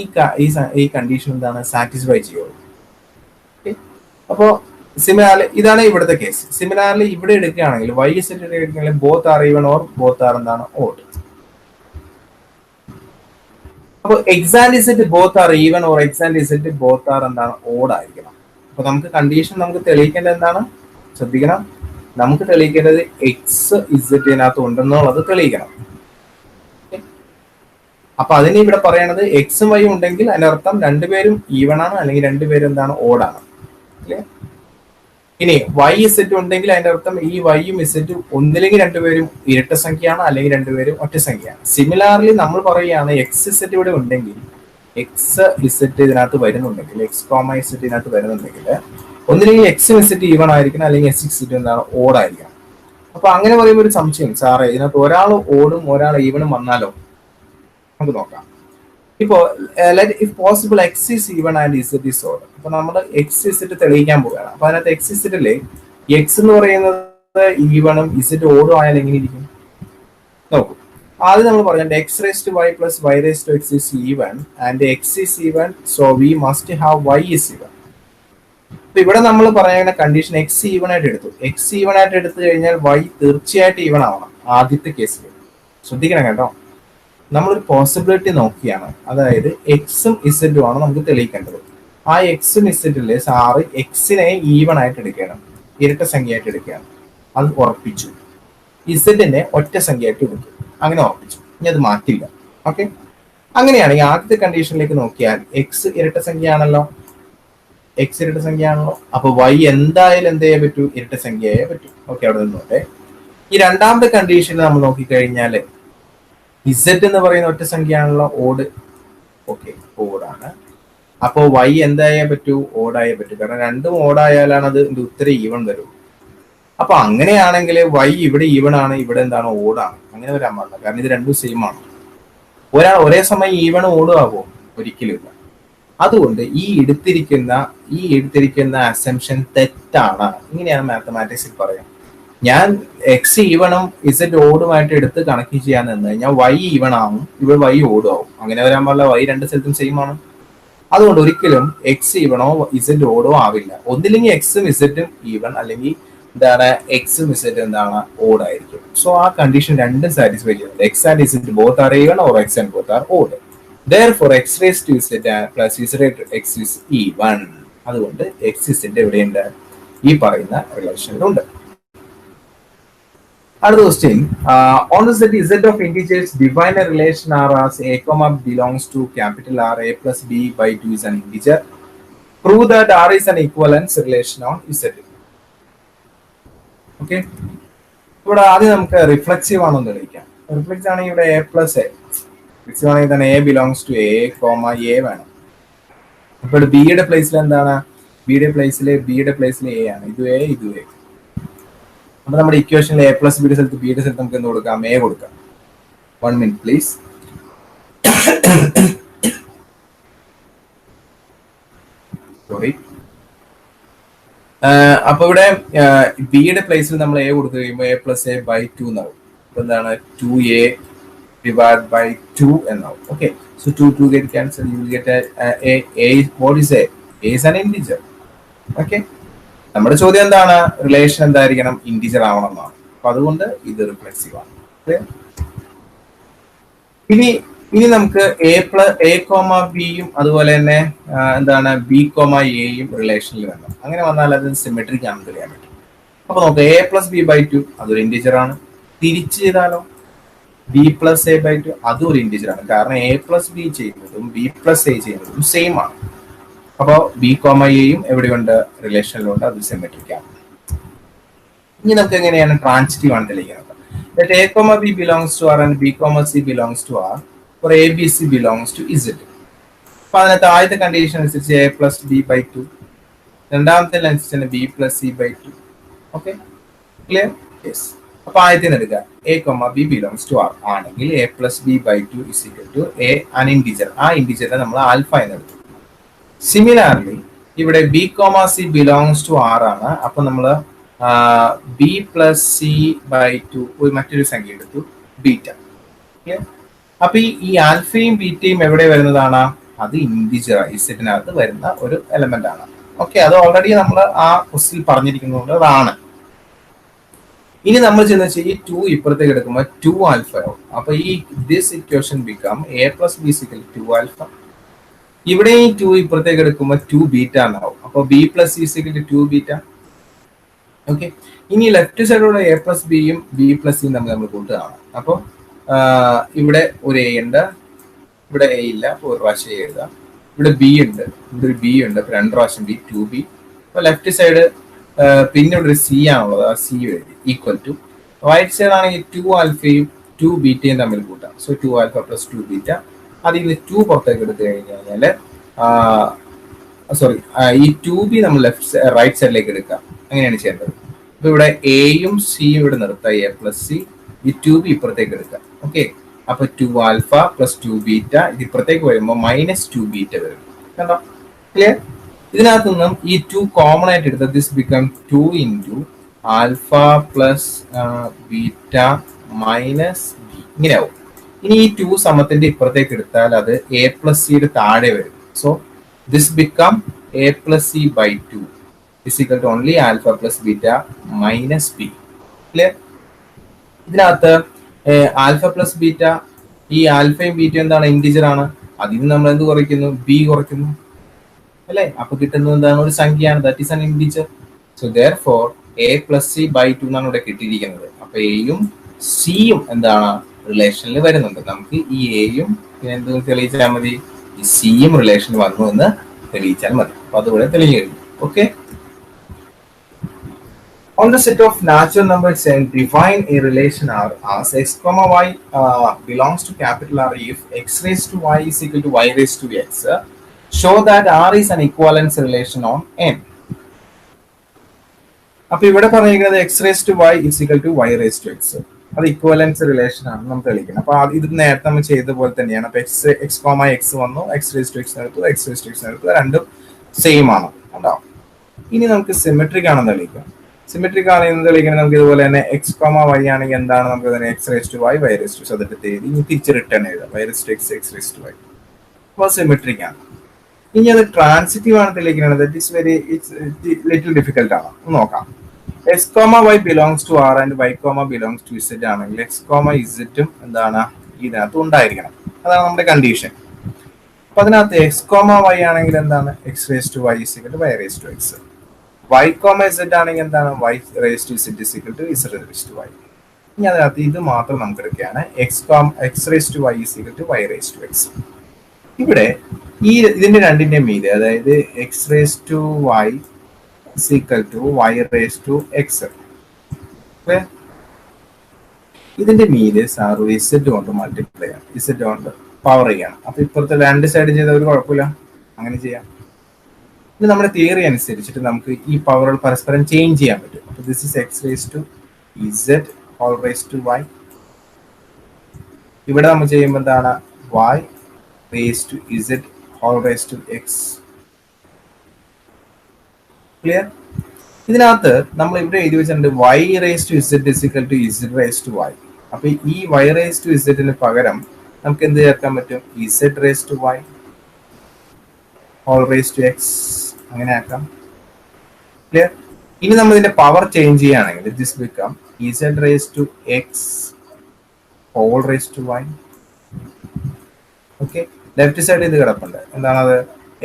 ഈ കണ്ടീഷൻ എന്താണ് സാറ്റിസ്ഫൈ ചെയ്യുള്ളൂ. അപ്പോ സിമിലാർലി ഇതാണ് ഇവിടുത്തെ കേസ്. സിമിലാർലി ഇവിടെ എടുക്കുകയാണെങ്കിൽ വൈ സെറ്റ് എടുക്കുകയാണെങ്കിൽ both are even or both are എന്താണ് ഓഡ്. അപ്പൊ X and Z both are even or X and Z both are എന്താണ് ഓഡ് ആയിരിക്കണം. അപ്പൊ നമുക്ക് കണ്ടീഷൻ നമുക്ക് തെളിയിക്കേണ്ടത് എന്താണ്, ശ്രദ്ധിക്കണം. നമുക്ക് തെളിയിക്കേണ്ടത് എക്സ് ഇസെറ്റിനകത്ത് ഉണ്ടെന്നുള്ളത് തെളിയിക്കണം. അപ്പൊ അതിന് ഇവിടെ പറയണത് എക്സും വൈയും ഉണ്ടെങ്കിൽ അതിനർത്ഥം രണ്ടുപേരും ഈവൺ ആണ്, അല്ലെങ്കിൽ രണ്ടുപേരും എന്താണ് ഓടാണ്. ഇനി വൈ ഇസെറ്റ് ഉണ്ടെങ്കിൽ അതിന്റെ അർത്ഥം ഈ വൈയും ഇസെറ്റും ഒന്നില്ലെങ്കിൽ രണ്ടുപേരും ഇരട്ട സംഖ്യയാണ്, അല്ലെങ്കിൽ രണ്ടുപേരും ഒറ്റ സംഖ്യയാണ്. സിമിലാർലി നമ്മൾ പറയുകയാണ് എക്സ് ഇസെറ്റ് ഇവിടെ ഉണ്ടെങ്കിൽ, എക്സ് ഇസെറ്റ് ഇതിനകത്ത് വരുന്നുണ്ടെങ്കിൽ, എക്സ് കോമ ഇസെറ്റ് ഇതിനകത്ത് വരുന്നുണ്ടെങ്കിൽ ഒന്നില്ലെങ്കിൽ എക്സ് ഇസെറ്റ് ഈവൺ ആയിരിക്കണം, അല്ലെങ്കിൽ എക്സ് ഇസെറ്റ് എന്താണ് ഓടായിരിക്കണം. അപ്പൊ അങ്ങനെ പറയുമ്പോൾ ഒരു സംശയം, സാറേ ഇതിനകത്ത് ഒരാൾ ഓടും ഒരാൾ ഈവണും വന്നാലോ? നമുക്ക് നോക്കാം. ഇപ്പോ if possible X is even and Z is odd. അപ്പൊ നമ്മൾ എക്സ് ഇസെറ്റ് തെളിയിക്കാൻ പോവുകയാണ്. അപ്പൊ അതിനകത്ത് എക്സ് ഇസെറ്റില് എക്സ് എന്ന് പറയുന്നത് ഈവണും ഇസെറ്റ് ഓടും ആയാൽ എങ്ങനെ ഇരിക്കും നോക്കൂ. ആദ്യം നമ്മൾ പറഞ്ഞിട്ട് X raise to Y plus Y raise to X is even and X is even, so we must have Y is even. അപ്പൊ ഇവിടെ നമ്മൾ പറയുന്ന കണ്ടീഷൻ എക്സ് ഈവൺ ആയിട്ട് എടുത്തു. എക്സ് ഈവൺ ആയിട്ട് എടുത്തു കഴിഞ്ഞാൽ വൈ തീർച്ചയായിട്ടും ഈവൺ ആവണം ആദ്യത്തെ കേസിൽ. ശ്രദ്ധിക്കണം കേട്ടോ, നമ്മളൊരു പോസിബിലിറ്റി നോക്കിയാണ്, അതായത് എക്സും ഇസെറ്റും ആണ് നമുക്ക് തെളിയിക്കേണ്ടത്. ആ എക്സും ഇസെറ്റില് സാറ് എക്സിനെ ഈവൺ ആയിട്ട് എടുക്കണം, ഇരട്ട സംഖ്യയായിട്ട് എടുക്കുകയാണ്. അത് ഉറപ്പിച്ചു. ഇസെറ്റിനെ ഒറ്റ സംഖ്യയായിട്ട് എടുത്തു, അങ്ങനെ ഉറപ്പിച്ചു. ഇനി അത് മാറ്റില്ല. ഓക്കെ, അങ്ങനെയാണെങ്കിൽ ആദ്യത്തെ കണ്ടീഷനിലേക്ക് നോക്കിയാൽ എക്സ് ഇരട്ട സംഖ്യയാണല്ലോ, എക്സ് ഇരട്ട സംഖ്യയാണല്ലോ. അപ്പൊ വൈ എന്തായാലും എന്ത് ചെയ്യാൻ പറ്റൂ, ഇരട്ട സംഖ്യയായേ പറ്റൂ. ഓക്കെ, അവിടെ നിന്നോട്ടെ. ഈ രണ്ടാമത്തെ കണ്ടീഷനിൽ നമ്മൾ നോക്കിക്കഴിഞ്ഞാല് ഇസെറ്റ് എന്ന് പറയുന്ന ഒറ്റ സംഖ്യയാണല്ലോ, ഓഡ്. ഓക്കെ, ഓടാണ്. അപ്പോ വൈ എന്തായേ പറ്റൂ, ഓടായേ പറ്റൂ. കാരണം രണ്ടും ഓടായാലാണ് അത് ഉത്തരം ഈവൺ വരും. അപ്പൊ അങ്ങനെയാണെങ്കിൽ വൈ ഇവിടെ ഈവൺ ആണ്, ഇവിടെ എന്താണ് ഓടാണ്. അങ്ങനെ വരാൻ പാടില്ല, കാരണം ഇത് രണ്ടും സെയിം ആണ്. ഒരാൾ ഒരേ സമയം ഈവൺ ഓടുമാവോ? ഒരിക്കലും ഇല്ല. അതുകൊണ്ട് ഈ എടുത്തിരിക്കുന്ന അസംഷൻ തെറ്റാണ്. ഇങ്ങനെയാണ് മാത്തമാറ്റിക്സിൽ പറയാം. ഞാൻ എക്സ് ഈവണും ഇസെറ്റ് ഓടുമായിട്ട് എടുത്ത് കണക്ട് ചെയ്യാൻ നിന്ന് കഴിഞ്ഞാൽ വൈ ഈവൺ ആവും, ഇവിടെ വൈ ഓടും ആവും. അങ്ങനെ വരാൻ പാടില്ല, വൈ രണ്ട് സ്ഥലത്തും സെയിം ആണ്. അതുകൊണ്ട് ഒരിക്കലും എക്സ് ഈവണോ ഇസെറ്റ് ഓടോ ആവില്ല. ഒന്നില്ലെങ്കിൽ എക്സും ഇസെറ്റും ഈവൺ, അല്ലെങ്കിൽ എന്താണ് എക്സും ഇസെറ്റും എന്താണ് ഓടായിരിക്കും. സോ ആ കണ്ടീഷൻ രണ്ടും സാറ്റിസ്ഫൈ ചെയ്യുന്നത്. X and Z both are even or X and both are odd. Therefore x raised to z plus z raised to x is even. അതുകൊണ്ട് എക്സ് ഇസെറ്റ് എവിടെയുണ്ട്, ഈ പറയുന്ന റിലേഷനിലുണ്ട്. അടുത്ത question, on the set z of integers define a relation R as a comma belongs to capital R, a plus b by 2 is an integer. Prove that R is an equivalence relation on z. Okay, ഇവിടെ ആദ്യം നമുക്ക് reflexive ആണോ എന്ന് തെളിയിക്കാം. Reflex ആണെങ്കിൽ ഇവിടെ a plus A, ആണെങ്കിൽ തന്നെ A belongs to A comma A വേണം. അപ്പോൾ ബിയുടെ പ്ലേസിൽ എന്താണ്, ബിയുടെ പ്ലേസിൽ എ ആണ്. ഇത് എ, ഇത് എ. അപ്പൊ നമ്മുടെ ഇക്വേഷനിൽ എ പ്ലസ് ബിയുടെ സ്ഥലത്ത് ബിയുടെ സ്ഥലത്ത് നമുക്ക് എന്ത് കൊടുക്കാം, എ കൊടുക്കാം. 1 minute പ്ലീസ്. സോറി. അപ്പൊ ഇവിടെ ബിയുടെ പ്ലേസിൽ നമ്മൾ എ കൊടുത്തു കഴിയുമ്പോൾ എ പ്ലസ് എ ബൈ 2 എന്നാവും. അപ്പൊ എന്താണ് 2a divided by 2 എന്നാവും. Okay, so 2 get cancelled, you will get a what is a is an integer. Okay, നമ്മുടെ ചോദ്യം എന്താണ്, റിലേഷൻ എന്തായിരിക്കണം, ഇന്റിജർ ആവണം എന്നാണ്. അപ്പൊ അതുകൊണ്ട് ഇത് റിഫ്ലെക്സീവ് ആണ്. ഇനി നമുക്ക് എ കോമ ബിയും അതുപോലെ തന്നെ എന്താണ് ബി കോമ എയും റിലേഷനിൽ വരണം. അങ്ങനെ വന്നാൽ അത് സിമെട്രിക് ആണെന്ന് അറിയാൻ പറ്റും. അപ്പൊ നമുക്ക് എ പ്ലസ് ബി ബൈ 2 അതൊരു ഇന്റിജർ ആണ്. തിരിച്ചു ചെയ്താലോ, ബി പ്ലസ് എ ബൈ 2 അതും ഒരു ഇന്റിജർ ആണ്. കാരണം എ പ്ലസ് ബി ചെയ്യുന്നതും ബി പ്ലസ് എ ചെയ്യുന്നതും സെയിം ആണ്. അപ്പോൾ ബി കോമ എയും എവിടെയുണ്ട്, റിലേഷനിലുണ്ട്, അത് സിമെട്രിക് ആണ്. ഇനി നമുക്ക് എങ്ങനെയാണ് ട്രാൻസിറ്റീവ് ആണ് തെളിയിക്കുന്നത്. Let a comma b belongs to R and b comma c belongs to R for a b c belongs to z. അപ്പൊ അതിനകത്ത് ആദ്യത്തെ കണ്ടീഷൻ അനുസരിച്ച് എ പ്ലസ് ബി ബൈ 2, രണ്ടാമത്തെ അനുസരിച്ച് B plus C by 2. Okay, clear? Yes. അപ്പൊ ആദ്യത്തിന് എടുക്കുക A comma B belongs to R ആണെങ്കിൽ A plus B by 2 is equal to a an integer. ആ ഇന്റിജറിനെ നമ്മൾ ആൽഫ എന്ന് എടുത്തു. സിമിലാർലി ഇവിടെ B comma C belongs to R ആണ്. അപ്പൊ നമ്മള് ബി പ്ലസ് സി ബൈ 2 ഒരു മറ്റൊരു സംഖ്യ എടുത്തു, ബീറ്റ. അപ്പൊ ഈ ആൽഫയും ബീറ്റയും എവിടെ വരുന്നതാണ്, അത് ഇന്റിജർ ഇസെറ്റിനകത്ത് വരുന്ന ഒരു എലമെന്റ് ആണ്. ഓക്കെ, അത് ഓൾറെഡി നമ്മൾ ആ ക്വസ്റ്റിൽ പറഞ്ഞിരിക്കുന്നത് അതാണ്. ഇനി നമ്മൾ ചെന്ന് വെച്ചാൽ ഈ 2 ഇപ്പുറത്തേക്ക് എടുക്കുമ്പോൾ 2 ആൽഫ ആവും. അപ്പൊ ഈ this equation become A plus B equal 2 alpha. ഇവിടെ ഈ 2 ഇപ്പുറത്തേക്ക് എടുക്കുമ്പോൾ 2 ബീറ്റ എന്നാവും. അപ്പൊ B plus C equal 2 beta. Okay, ഇനി ലെഫ്റ്റ് സൈഡിലുള്ള എ പ്ലസ് ബിയും ബി പ്ലസ് സിയും നമ്മൾ കൂട്ടുകയാണ്. അപ്പൊ ഇവിടെ ഒരു എ ഉണ്ട്, ഇവിടെ എ ഇല്ല, അപ്പോൾ ഒരു പ്രാവശ്യം എ എഴുതാം. ഇവിടെ ബി ഉണ്ട്, ഇവിടെ ഒരു ബി ഉണ്ട്, അപ്പോൾ രണ്ട് പ്രാവശ്യം ബി, 2b. അപ്പോൾ ലെഫ്റ്റ് സൈഡ് പിന്നെ ഇവിടെ ഒരു സി ആണുള്ളത്, ആ സി എഴുതി ഈക്വൽ ടു. റൈറ്റ് സൈഡ് ആണെങ്കിൽ 2 ആൽഫയും 2 ബീറ്റയും തമ്മിൽ കൂട്ടാം. So 2 alpha plus 2 beta. അതിൽ നിന്ന് 2 പുറത്തേക്ക് എടുത്തു കഴിഞ്ഞാൽ സോറി, ഈ 2b നമ്മൾ റൈറ്റ് സൈഡിലേക്ക് എടുക്കാം. അങ്ങനെയാണ് ചെയ്യേണ്ടത്. അപ്പൊ ഇവിടെ എയും സിയും ഇവിടെ നിർത്താം, എ പ്ലസ് സി. ഈ 2b ഇപ്പുറത്തേക്ക് എടുക്കാം. ഓക്കെ, അപ്പൊ 2 ആൽഫ പ്ലസ് 2 ബീറ്റ. ഇത് ഇപ്പുറത്തേക്ക് വരുമ്പോൾ -2 ബീറ്റ വരും. കണ്ടോ? ക്ലിയർ? ഇതിനകത്ത് നിന്നും ഈ 2 കോമൺ ആയിട്ട് എടുത്താൽ this become 2 into alpha plus beta minus B, ഇങ്ങനെ ആവും. ഇനി ഈ 2 സമത്തിന്റെ ഇപ്പുറത്തേക്ക് എടുത്താൽ അത് എ പ്ലസ് സിയുടെ താഴെ വരും. So this become A plus C by 2 is equal to only alpha plus beta minus b. Clear? ഇതിനകത്ത് ആൽഫ പ്ലസ് ബീറ്റ, ഈ ആൽഫയും ബീറ്റയും എന്താണ്? ഇൻറ്റിജർ ആണ്. അതിന് നമ്മൾ എന്ത് കുറയ്ക്കുന്നു? ബി കുറയ്ക്കുന്നു അല്ലേ? അപ്പൊ കിട്ടുന്നത് എന്താണ്? ഒരു സംഖ്യയാണ്, that is an integer. So therefore A plus C by 2 എന്നാണ് ഇവിടെ കിട്ടിയിരിക്കുന്നത്. അപ്പൊ എയും സിയും എന്താണ്? റിലേഷനിൽ വരുന്നുണ്ട്. നമുക്ക് ഈ എയും പിന്നെ എന്ത് തെളിയിച്ചാൽ മതി? ഈ സിയും റിലേഷനിൽ വന്നു എന്ന് തെളിയിച്ചാൽ മതി. അപ്പൊ അതുകൂടെ തെളിഞ്ഞു കഴിഞ്ഞു. Okay, on the set of natural numbers and define a relation R as x comma y belongs to capital R if x raised to y is equal to y raised to x. Show that R is an equivalence relation on n. അപ്പൊ ഇവിടെ പറഞ്ഞിരിക്കുന്നത് X raise to Y is equal to Y raise to X. അത് equivalence relation ആണ് നമുക്ക് തെളിയിക്കുന്നത്. അപ്പൊ ഇത് നേരത്തെ നമ്മൾ ചെയ്ത പോലെ തന്നെയാണ്. അപ്പൊ എക്സ് കോമ എക്സ് വന്നു, എക്സ് റേസ് ടു എക്സ് എടുത്തു, എക്സ് റേസ് ടു എക്സ് എടുത്തു, രണ്ടും സെയിം ആണ്. ഉണ്ടാവും. ഇനി നമുക്ക് സിമെട്രിക് ആണെന്ന് തെളിയിക്കാം. സിമെട്രിക് ആണെന്ന് തെളിയിക്കുന്നത് നമുക്ക് ഇതുപോലെ തന്നെ എക്സ് കോമ വൈ ആണെങ്കിൽ എന്താണ്? നമുക്ക് തന്നെ X raise to Y, Y raise to അതെടുത്ത് എഴുതി ഇനി തിരിച്ച് റിട്ടേൺ എഴുതാം, Y raise to X, X raise to Y. അപ്പോൾ സിമെട്രിക് ആണ്. ഇനി അത് ട്രാൻസിറ്റീവ് ആണ് തെളിയിക്കുന്നത്. That is very little difficult ആണ്. നോക്കാം. X comma Y belongs to R and Y comma belongs to Z ആണെങ്കിൽ എക്സ് കോമ ഇസെറ്റും എന്താണ്? ഇതിനകത്ത് ഉണ്ടായിരിക്കണം. അതാണ് നമ്മുടെ കണ്ടീഷൻ. അപ്പൊ അതിനകത്ത് എക്സ് കോമ വൈ ആണെങ്കിൽ എന്താണ്? X raise to Y is equal to Y raise to x. Y comma z ആണെങ്കിൽ എന്താണ്? Y raise to z is equal to z raise to y. ഇനി അതിനകത്ത് ഇത് മാത്രം നമുക്ക് എടുക്കുകയാണ്. X raise to Y is equal to Y raise to x. ഇവിടെ ഇതിന്റെ രണ്ടിന്റെ മീതെ, അതായത് x raise to y is equal to y raised to x. ഇതിന്റെ മീതെ സാറ് ഇസെഡ് കൊണ്ട് മൾട്ടിപ്ലൈ ചെയ്യാം, ഇസെഡ് കൊണ്ട് പവർ ചെയ്യണം. അപ്പൊ ഇപ്പുറത്തെ രണ്ട് സൈഡ് ചെയ്ത ഒരു കുഴപ്പമില്ല, അങ്ങനെ ചെയ്യാം. ഇത് നമ്മുടെ തിയറി അനുസരിച്ചിട്ട് നമുക്ക് ഈ പവറുകൾ പരസ്പരം ചേഞ്ച് ചെയ്യാൻ പറ്റും. അപ്പൊ this is x raise to z whole raise to y. ഇവിടെ നമ്മൾ ചെയ്യുമ്പോൾ എന്താണ്? y raise to z whole raise to x. Clear? ഇതിനകത്ത് നമ്മൾ ഇവിടെ എഴുതി വെച്ചിട്ടുണ്ട് y raise to z is equal to z raise to y. അപ്പൊ ഈ വൈ റേസ് ടു ഇസെഡിന് പകരം നമുക്ക് എന്ത് ചേർക്കാൻ പറ്റും? Z raise to y whole raise to X, അങ്ങനെ ആക്കാം. ക്ലിയർ? ഇനി നമ്മൾ ഇതിന്റെ പവർ ചേഞ്ച് ചെയ്യുകയാണെങ്കിൽ this become z raise to x whole raise to y. Okay, left side ഇത് കിടപ്പുണ്ട്. എന്താണത്?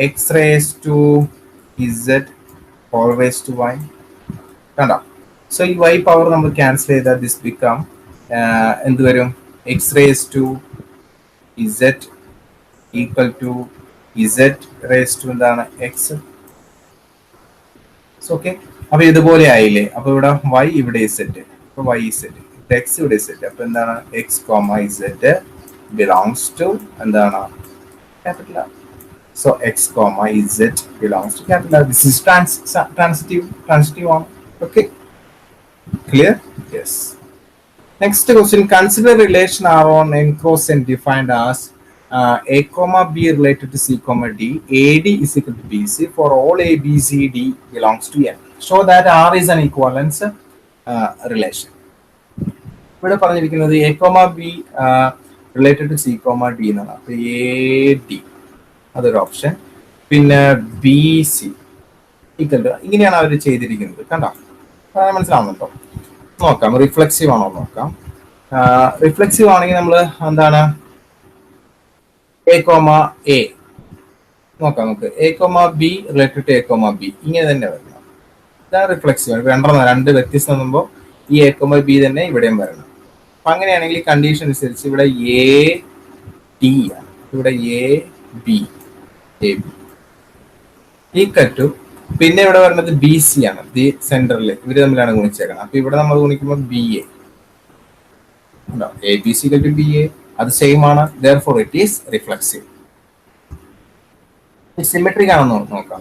X raise to z whole raised to y. കണ്ടോ? സോ ഈ y പവർ നമ്മൾ ക്യാൻസൽ ചെയ്താൽ ദിസ് ബിക്കം എന്ത് വരും? X raise to z equal to z raise to എന്താണ്? എക്സ്. ഓക്കെ, അപ്പൊ ഇതുപോലെ ആയില്ലേ? അപ്പൊ ഇവിടെ y ഇവിടെ ഇസെഡ്, അപ്പൊ y ഇസെഡ്, എക്സ് ഇവിടെ ഇസെഡ്. അപ്പൊ എന്താണ്? X comma Z belongs to എന്താണ്? Capital R. So x comma z belongs to capital R. This is transitive one. Okay, clear? Yes. Next question. Consider relation R on n cross n defined as a comma b related to c comma d. AD is equal to BC for all a b c d belongs to n. Show that R is an equivalence relation. ഇവിടെ പറഞ്ഞിരിക്കുന്നത് a comma b related to c comma d എന്നാണ്. അപ്പൊ AD അതൊരു option. പിന്നെ B c equal to, ഇങ്ങനെയാണ് അവർ ചെയ്തിരിക്കുന്നത്. കണ്ടോ? മനസ്സിലാവുന്നുണ്ടോ? നോക്കാം. റിഫ്ലെക്സീവ് ആണോ നോക്കാം. റിഫ്ലെക്സീവ് ആണെങ്കിൽ നമ്മൾ എന്താണ്? എ കോമ എ നോക്കാം. നമുക്ക് A comma B related to A comma b, ഇങ്ങനെ തന്നെ വരണം. ഇതാണ് റിഫ്ലെക്സീവ്. രണ്ട് വ്യത്യസ്തം ആകുമ്പോൾ ഈ എ കോമ ബി തന്നെ ഇവിടെയും വരണം. അപ്പൊ അങ്ങനെയാണെങ്കിൽ കണ്ടീഷൻ അനുസരിച്ച് ഇവിടെ എ ടി ആണ്. ഇവിടെ എ ബി ഈക്വൽ ടു, പിന്നെ ഇവിടെ വരുന്നത് ബി സി ആണ്, ദി സെന്ററിൽ ഇവര് തമ്മിലാണ് ഗുണിച്ചേക്കുന്നത്. അപ്പൊ ഇവിടെ നമ്മൾ ഗുണിക്കുമ്പോൾ ബി എ ഉണ്ടോ, a b c equal to b a, അത് സെയിം ആണ്. therefore it is reflexive. Symmetric ആണെന്ന് നോക്കാം.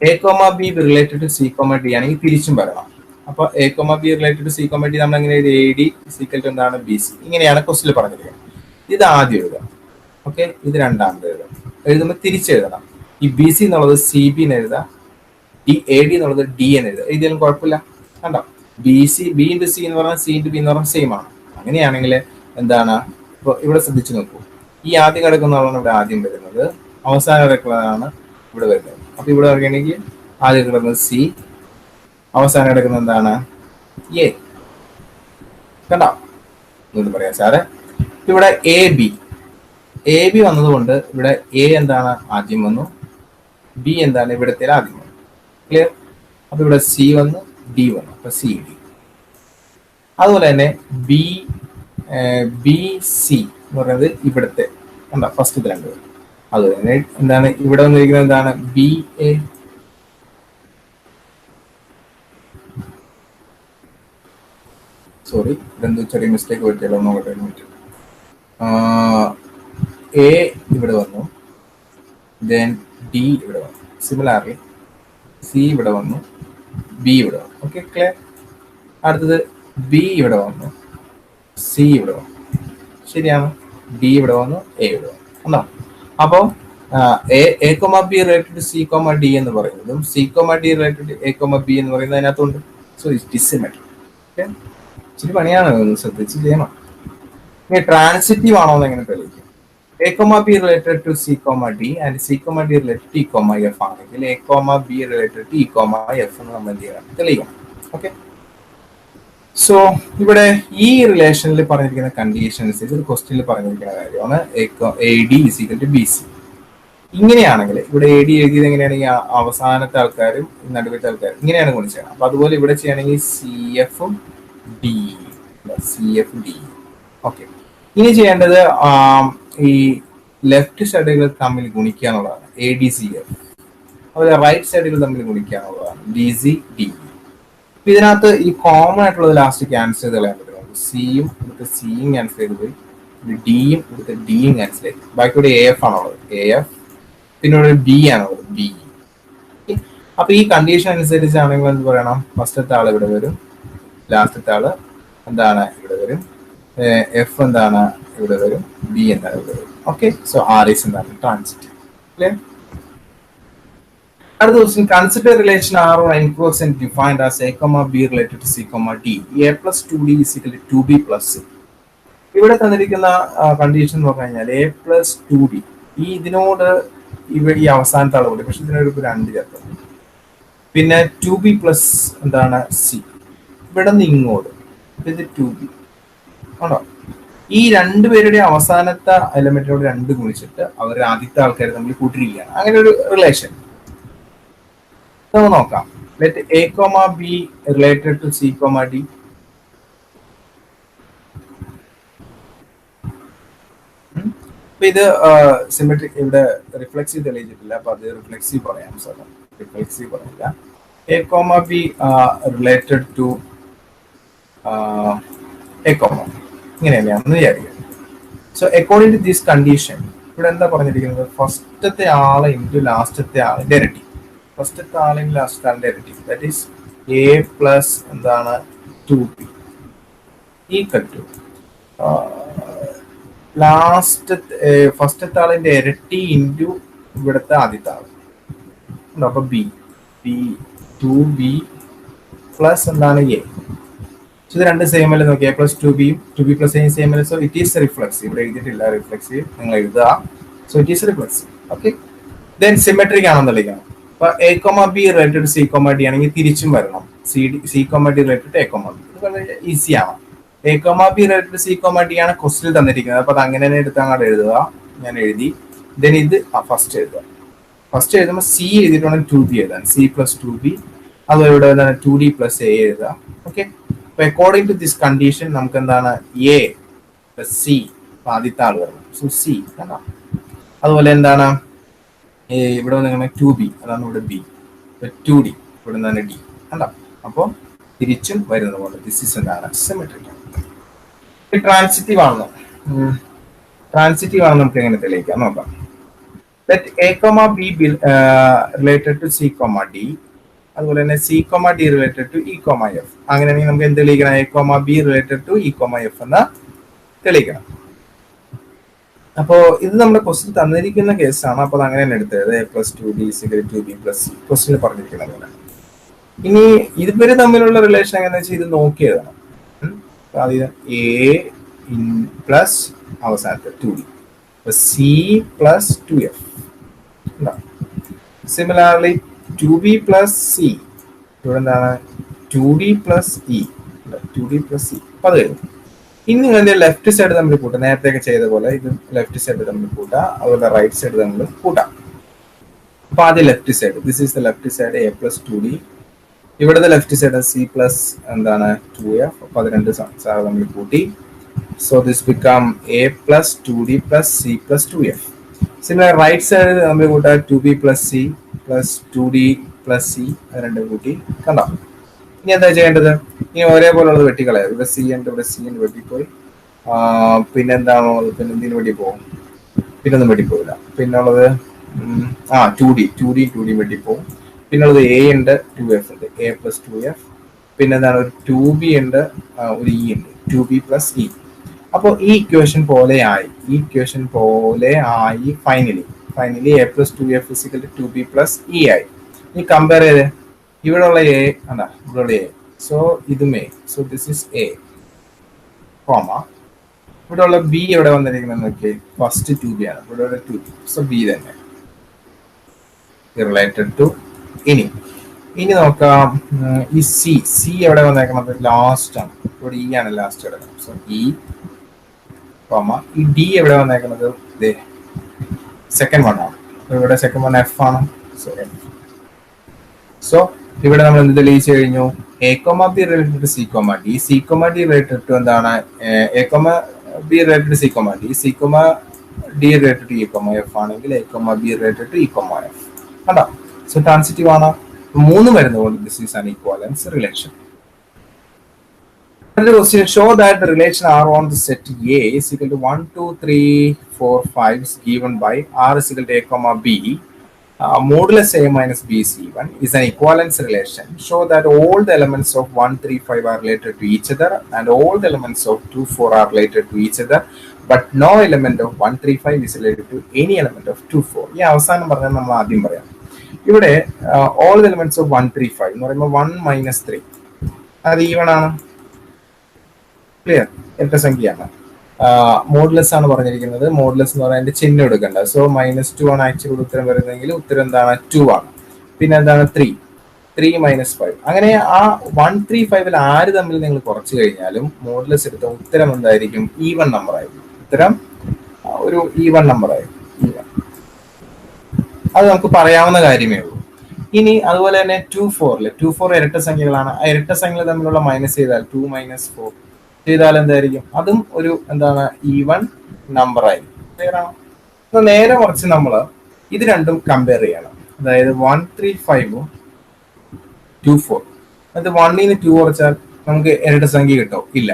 A comma B related to C comma D ആണെങ്കിൽ തിരിച്ചും വരണം. അപ്പൊ A comma B related to C comma d നമ്മൾ എങ്ങനെ എഴുതി, എ ഡി ഈക്വൽ ടു എന്താണ് ബി സി, ഇങ്ങനെയാണ് ക്വസ്റ്റിൽ പറഞ്ഞിരിക്കുന്നത്. ഇത് ആദ്യം എഴുതാം, ഓക്കെ. ഇത് രണ്ടാമത് എഴുതാം. എഴുതുമ്പോൾ തിരിച്ചെഴുതണം. ഈ ബി സി എന്നുള്ളത് സി ബി എന്ന് എഴുതാം, ഈ എ ഡി എന്നുള്ളത് ഡി എന്ന് എഴുതാം. എഴുതിയാലും കുഴപ്പമില്ല. കണ്ടോ, B C B into C എന്ന് പറഞ്ഞാൽ സി ഇൻറ്റു ബി എന്ന് പറഞ്ഞാൽ സെയിം ആണ്. അങ്ങനെയാണെങ്കിൽ എന്താണ്, ഇപ്പോൾ ഇവിടെ ശ്രദ്ധിച്ചു നോക്കൂ. ഈ ആദ്യം കിടക്കുന്നതാണ് ഇവിടെ ആദ്യം വരുന്നത്, അവസാനം കിടക്കുന്നതാണ് ഇവിടെ വരുന്നത്. അപ്പൊ ഇവിടെ പറയുകയാണെങ്കിൽ ആദ്യം കിടക്കുന്നത് സി, അവസാനം കിടക്കുന്നത് എന്താണ്, എ. കണ്ടോ, എന്ന് പറയാം സാറ്. ഇവിടെ എ ബി വന്നതുകൊണ്ട് ഇവിടെ എ എന്താണ് ആദ്യം വന്നു, ബി എന്താണ് ഇവിടത്തെ ആദ്യം വന്നു. ക്ലിയർ? അപ്പൊ ഇവിടെ സി വന്നു, ഡി വന്നു, അപ്പൊ സി ഡി. അതുപോലെ തന്നെ ബി സി എന്ന് പറയുന്നത് ഇവിടുത്തെ കണ്ടോ ഫസ്റ്റ് രണ്ട്. അതുപോലെ തന്നെ എന്താണ് ഇവിടെ വന്നിരിക്കുന്നത്, എന്താണ് ബി എ. സോറി, ഇതെന്തോ ചെറിയ മിസ്റ്റേക്ക് പറ്റിയല്ലോ, നോക്കട്ടെ. എ ഇവിടെ വന്നു, ദെൻ ഡി ഇവിടെ വന്നു, സിമിലാർലി സി ഇവിടെ വന്നു, ബി ഇവിടെ വന്നു. Okay, clear? അടുത്തത് ബി ഇവിടെ വന്നു, സി ഇവിടെ വന്നു, ശരിയാണ്. ഡി ഇവിടെ വന്നു, എ ഇവിടെ വന്നു. എന്നോ അപ്പോ A comma B related C comma D എന്ന് പറയുന്നതും C comma D related A comma B എന്ന് പറയുന്നത് അതിനകത്തുണ്ട്. So it is symmetric. Okay, ഇച്ചിരി പണിയാണ്, ശ്രദ്ധിച്ച് ചെയ്യണം. ഇനി ട്രാൻസിറ്റീവ് ആണോ എന്ന് എങ്ങനെ തെളിയിക്കും? A comma B related to C comma D and C comma D related to E comma F ആണെങ്കിൽ A comma B related to E comma F എന്ന് നമ്മൾ എന്ത് ചെയ്യണം, തെളിയിക്കണം. ഓക്കെ, സോ ഇവിടെ ഈ റിലേഷനിൽ പറഞ്ഞിരിക്കുന്ന കണ്ടീഷൻസ് ഇത് ക്വസ്റ്റ്യനിൽ പറഞ്ഞിരിക്കുന്ന കാര്യമാണ്. A d is equal to B c. ഇങ്ങനെയാണെങ്കിൽ ഇവിടെ എ ഡി എഴുതിയത് എങ്ങനെയാണെങ്കിൽ അവസാനത്തെ ആൾക്കാരും നടുവത്തെ ആൾക്കാരും ഇങ്ങനെയാണ് ഗുണിച്ചത്. അപ്പൊ അതുപോലെ ഇവിടെ ചെയ്യണമെങ്കിൽ സി എഫും D, C F D. Okay, ഇനി ചെയ്യേണ്ടത് ഈ ലെഫ്റ്റ് സൈഡുകൾ തമ്മിൽ ഗുണിക്കുക എന്നുള്ളതാണ്, എ ഡി സി എഫ്. അതുപോലെ റൈറ്റ് സൈഡുകൾ തമ്മിൽ ഗുണിക്കുക എന്നുള്ളതാണ്, ഡി സി ഡി. ഇതിനകത്ത് ഈ കോമൺ ആയിട്ടുള്ളത് ലാസ്റ്റ് ക്യാൻസൽ ചെയ്ത് കളയാൻ പറ്റും. സിയും ഇവിടുത്തെ സിയും ക്യാൻസൽ ചെയ്ത് പോയി, ഡിയും ഇവിടുത്തെ ഡിയും ക്യാൻസൽ ചെയ്തു. ബാക്കി ഇവിടെ എ എഫ് ആണുള്ളത്, എ എഫ്. പിന്നെ ഇവിടെ ബി ആണുള്ളത്, ബി. അപ്പൊ ഈ കണ്ടീഷൻ അനുസരിച്ചാണെങ്കിൽ എന്ത് പറയണം, ഫസ്റ്റത്തെ ആൾ ഇവിടെ വരും, ലാസ്റ്റത്തെ ആള് എന്താണ് ഇവിടെ വരും, എഫ് എന്താണ് ഇവിടെ വരും, ബി എന്താണ് ഇവിടെ വരും. ഓക്കെ, സോ ആർ ഈസ് എന്താണ് ട്രാൻസിറ്റീവ്. ക്ലിയർ? അടുത്ത question, consider relation R or n cross n defined as a comma b related to c comma d. a plus 2d is equal to 2b plus c. ഇവിടെ തന്നിരിക്കുന്ന condition എന്ന് പറഞ്ഞു കഴിഞ്ഞാൽ a plus 2d, ഈ ഇതിനോട് ഇവിടെ ഈ അവസാനത്തെ അളവ്, പക്ഷെ ഇതിനൊരു 2 ചേർത്ത്, പിന്നെ 2b പ്ലസ് എന്താണ് c, ഇവിടെ നിന്ന് ഇങ്ങോട്ട് ഇത് 2b ആണോ. ഈ രണ്ടുപേരുടെ അവസാനത്തെ എലമെന്റിനോട് 2 ഗുണിച്ചിട്ട് അവർ ആദ്യത്തെ ആൾക്കാർ തമ്മിൽ കൂട്ടിരിക്കുകയാണ്. അങ്ങനെ ഒരു റിലേഷൻ നമുക്ക് നോക്കാം. Let a comma B related to C comma D. അപ്പൊ ഇത് സിമെട്രിക്, ഇവിടെ റിഫ്ലെക്സീവ് തെളിയിച്ചിട്ടില്ല, അപ്പൊ അത് റിഫ്ലെക്സീവ് പറയാം. സാർ റിഫ്ലെക്സീവ് പറയില്ല. A comma B related to A comma, ഇങ്ങനെയല്ലാന്ന് വിചാരിക്കുക. So according to this condition ഇവിടെ എന്താ പറഞ്ഞിരിക്കുന്നത്, ഫസ്റ്റത്തെ ആളെ ഇൻറ്റു ലാസ്റ്റത്തെ ആളിന്റെ ഇരട്ടി. ഫസ്റ്റത്തെ ആളിന്റെ ലാസ്റ്റത്തെ ആളിന്റെ ഇരട്ടി, ദാറ്റ് ഈസ് എ പ്ലസ് എന്താണ് 2b ഈക്വൽ ടു ഫസ്റ്റത്തെ ആളിന്റെ ഇരട്ടി ഇൻറ്റു ഇവിടുത്തെ ആദ്യത്തെ ആള്. അപ്പൊ ബി 2b പ്ലസ് എന്താണ് എ. ഇത് രണ്ട് സെയിം അല്ലേ നോക്കി, A plus 2b plus A same അല്ലേ. So it is reflexive. ഇവിടെ എഴുതിയിട്ടില്ല റിഫ്ലെക്സീവ്, നിങ്ങൾ എഴുതുക. So it is reflexive. Okay, then symmetric ആണെന്ന് വിളിക്കണം. അപ്പൊ A comma B related C comma D ആണെങ്കിൽ തിരിച്ചും വരണം, C comma D related A comma B. ഇത് വളരെ ഈസി ആണ്. A comma B related C comma D ആണ് ക്വസ്റ്റിൽ തന്നിരിക്കുന്നത്. അപ്പൊ അത് അങ്ങനെ തന്നെ എടുത്ത് അങ്ങോട്ട് എഴുതുക. ഞാൻ എഴുതി. ദെൻ ഇത് ഫസ്റ്റ് എഴുതുക. ഫസ്റ്റ് എഴുതുമ്പോൾ സി എഴുതിയിട്ടാണ് 2b എഴുതാൻ, സി പ്ലസ് 2b. അതുപോലെ ഇവിടെ എന്താണ് 2d പ്ലസ് എ എഴുതുക. ഓക്കെ, അപ്പൊ അക്കോർഡിംഗ് ടു ദിസ് കണ്ടീഷൻ നമുക്ക് എന്താണ് എ പ്ലസ് സി, ആദ്യത്തെ ആൾ വരണം. സോ സി കണ്ടോ, അതുപോലെ എന്താണ് ഇവിടെ വന്നിങ്ങനെ 2b, അതാണ് ഇവിടെ ബി. 2d ഇവിടെ നിന്നാണ് ഡി കണ്ടോ. അപ്പോൾ തിരിച്ചും വരുന്നത് കൊണ്ട് ദിസ് ഇസ് എന്താണ് സിമെട്രിക്. ട്രാൻസിറ്റീവ് ആണെന്നോ, ട്രാൻസിറ്റീവ് ആണെന്ന് നമുക്ക് എങ്ങനെ തെളിയിക്കാം നോക്കാം. Let a comma b be related to c comma d, അതുപോലെ തന്നെ c comma d related to e comma f. അങ്ങനെയാണെങ്കിൽ നമുക്ക് എന്ത് തെളിയിക്കണം? a comma b related to e comma f എന്ന് തെളിയിക്കണം. അപ്പോൾ ഇത് നമ്മുടെ ക്വസ്റ്റ്യൻ തന്നിരിക്കുന്ന കേസാണ്. അപ്പോൾ അത് അങ്ങനെ തന്നെ എടുത്തത് a plus 2d is equal to 2b plus c, ക്വസ്റ്റ്യനിൽ പറഞ്ഞിരിക്കുന്ന പോലെ. ഇനി ഇതുവരെ തമ്മിലുള്ള റിലേഷൻ എങ്ങനെയാണെന്ന് വെച്ചാൽ ഇത് നോക്കിയതാണ്. a പ്ലസ് അവസാനത്തെ 2d c plus 2f. Similarly 2b plus c, ഇവിടെ എന്താണ് 2d plus e, 2d plus c. അപ്പൊ അത് കഴിഞ്ഞു. ഇനി നിങ്ങൾ ലെഫ്റ്റ് സൈഡ് തമ്മിൽ കൂട്ടാം, നേരത്തെ ചെയ്ത പോലെ ഇത് ലെഫ്റ്റ് സൈഡ് തമ്മിൽ കൂട്ടാം, അതുപോലെ റൈറ്റ് സൈഡ് തമ്മിൽ കൂട്ടാം. അപ്പൊ ആദ്യം left side, this is the left side a plus 2d, ഇവിടുത്തെ ലെഫ്റ്റ് സൈഡ് c പ്ലസ് എന്താണ് 2f. അപ്പൊ അത് രണ്ട് സാധനം തമ്മിൽ കൂട്ടി. So this become a plus 2d plus c plus 2f. Similar right side നമ്മൾ കൂട്ടാൻ 2b plus c plus 2d plus c, അത് രണ്ടും കൂട്ടി കണ്ടോ. ഇനി എന്താ ചെയ്യേണ്ടത്? ഇനി ഒരേപോലുള്ളത് വെട്ടിക്കളയാം. ഇവിടെ c ഉണ്ട്, ഇവിടെ c ഉണ്ട്, വെട്ടിപ്പോയി. പിന്നെന്താണോ, പിന്നെ എന്തിനു വെട്ടി പോകും? പിന്നൊന്നും വെട്ടിപ്പോയില്ല. പിന്നുള്ളത് 2d വെട്ടിപ്പോവും. പിന്നുള്ളത് a ഉണ്ട്, 2f ഉണ്ട്, a പ്ലസ് 2f. പിന്നെന്താണ് ഒരു 2b ഉണ്ട്, ഒരു e ഉണ്ട്, 2b പ്ലസ് e. അപ്പോൾ ഈ ഇക്വേഷൻ പോലെ ആയി finally a plus 2f is equal to 2b plus e ആയി. ഈ കമ്പയർ ചെയ്ത് ഇവിടെയുള്ള a അല്ല, ഇവിടെയുള്ള a, സോ ഇതും a, so this is a comma ഇവിടെയുള്ള b എവിടെ വന്നിരിക്കുന്നത് നോക്കിയേ, ഫസ്റ്റ് 2b ആണ്, ഇവിടെ 2b, സോ b തന്നെ റിലേറ്റഡ് ടു. ഇനി നോക്കാം ഈ സി എവിടെ വന്നേക്കുന്നത്, ലാസ്റ്റ് ആണ്, ഇവിടെ e ആണ് ലാസ്റ്റ് കിടക്കുന്നത്, സോ e കോമ ഈ d എവിടെ വന്നേക്കുന്നത്, സെക്കൻഡ് വൺ ആണ്, ഇവിടെ സെക്കൻഡ് വൺ f ആണ്, സോ f. സോ ഇവിടെ നമ്മൾ എന്ത് തെളിയിച്ചു കഴിഞ്ഞു? a comma b related to c comma d, c comma d related to എന്താണ് a comma b related to c comma d, c comma d related to e comma f ആണെങ്കിൽ a comma b related to e comma f കണ്ടോ. So transitive ആണ്. മൂന്ന് വരുന്നതുകൊണ്ട് this is an equivalence relation. Show that the relation R on the set A is equal to 1, 2, 3, 4, 5 is given by R is equal to A comma B. Modulus A minus B is even is an equivalence relation. Show that all the elements of 1, 3, 5 are related to each other and all the elements of 2, 4 are related to each other, but no element of 1, 3, 5 is related to any element of 2, 4. ഈ അവസാനം പറഞ്ഞാൽ നമ്മൾ ആദ്യം പറയാം. ഇവിടെ all the elements of 1, 3, 5 എന്ന് പറയുമ്പോൾ 1 minus 3 അത് ഈവൺ ആണ്, ക്ലിയർ, ഇരട്ട സംഖ്യയാണ്. മോഡുലസ് ആണ് പറഞ്ഞിരിക്കുന്നത്. മോഡുലസ് എന്ന് പറഞ്ഞാൽ അതിന്റെ ചിഹ്നം എടുക്കണ്ട. സോ -2 ആണ് ആക്ച്വലി ഉത്തരം വരുന്നതെങ്കിൽ ഉത്തരം എന്താണ് 2 ആണ്. പിന്നെ എന്താണ് 3 മൈനസ് 5. അങ്ങനെ ആ 1, 3, 5 ആര് തമ്മിൽ നിങ്ങൾ കുറച്ച് കഴിഞ്ഞാലും മോഡുലസ് എടുത്ത ഉത്തരം എന്തായിരിക്കും? ഈവൺ നമ്പർ ആയിരിക്കും. ഉത്തരം ഒരു ഈവൺ നമ്പർ ആയിരിക്കും. അത് നമുക്ക് പറയാവുന്ന കാര്യമേ ഉള്ളൂ. ഇനി അതുപോലെ തന്നെ 2, 4 ഇരട്ട സംഖ്യകളാണ്. ആ ഇരട്ട സംഖ്യകൾ തമ്മിലുള്ള മൈനസ് ചെയ്താൽ 2 - 4 ചെയ്താൽ എന്തായിരിക്കും? അതും ഒരു എന്താണ് ഈവൺ നമ്പർ ആയിരിക്കും. ക്ലിയർ ആണോ? അപ്പൊ നേരെ മറിച്ച് നമ്മൾ ഇത് രണ്ടും കമ്പയർ ചെയ്യണം. അതായത് 1, 3, 5 2, 4. അത് 1ൽ നിന്ന് 2 കുറച്ചാൽ നമുക്ക് ഇരട്ട സംഖ്യ കിട്ടോ? ഇല്ല.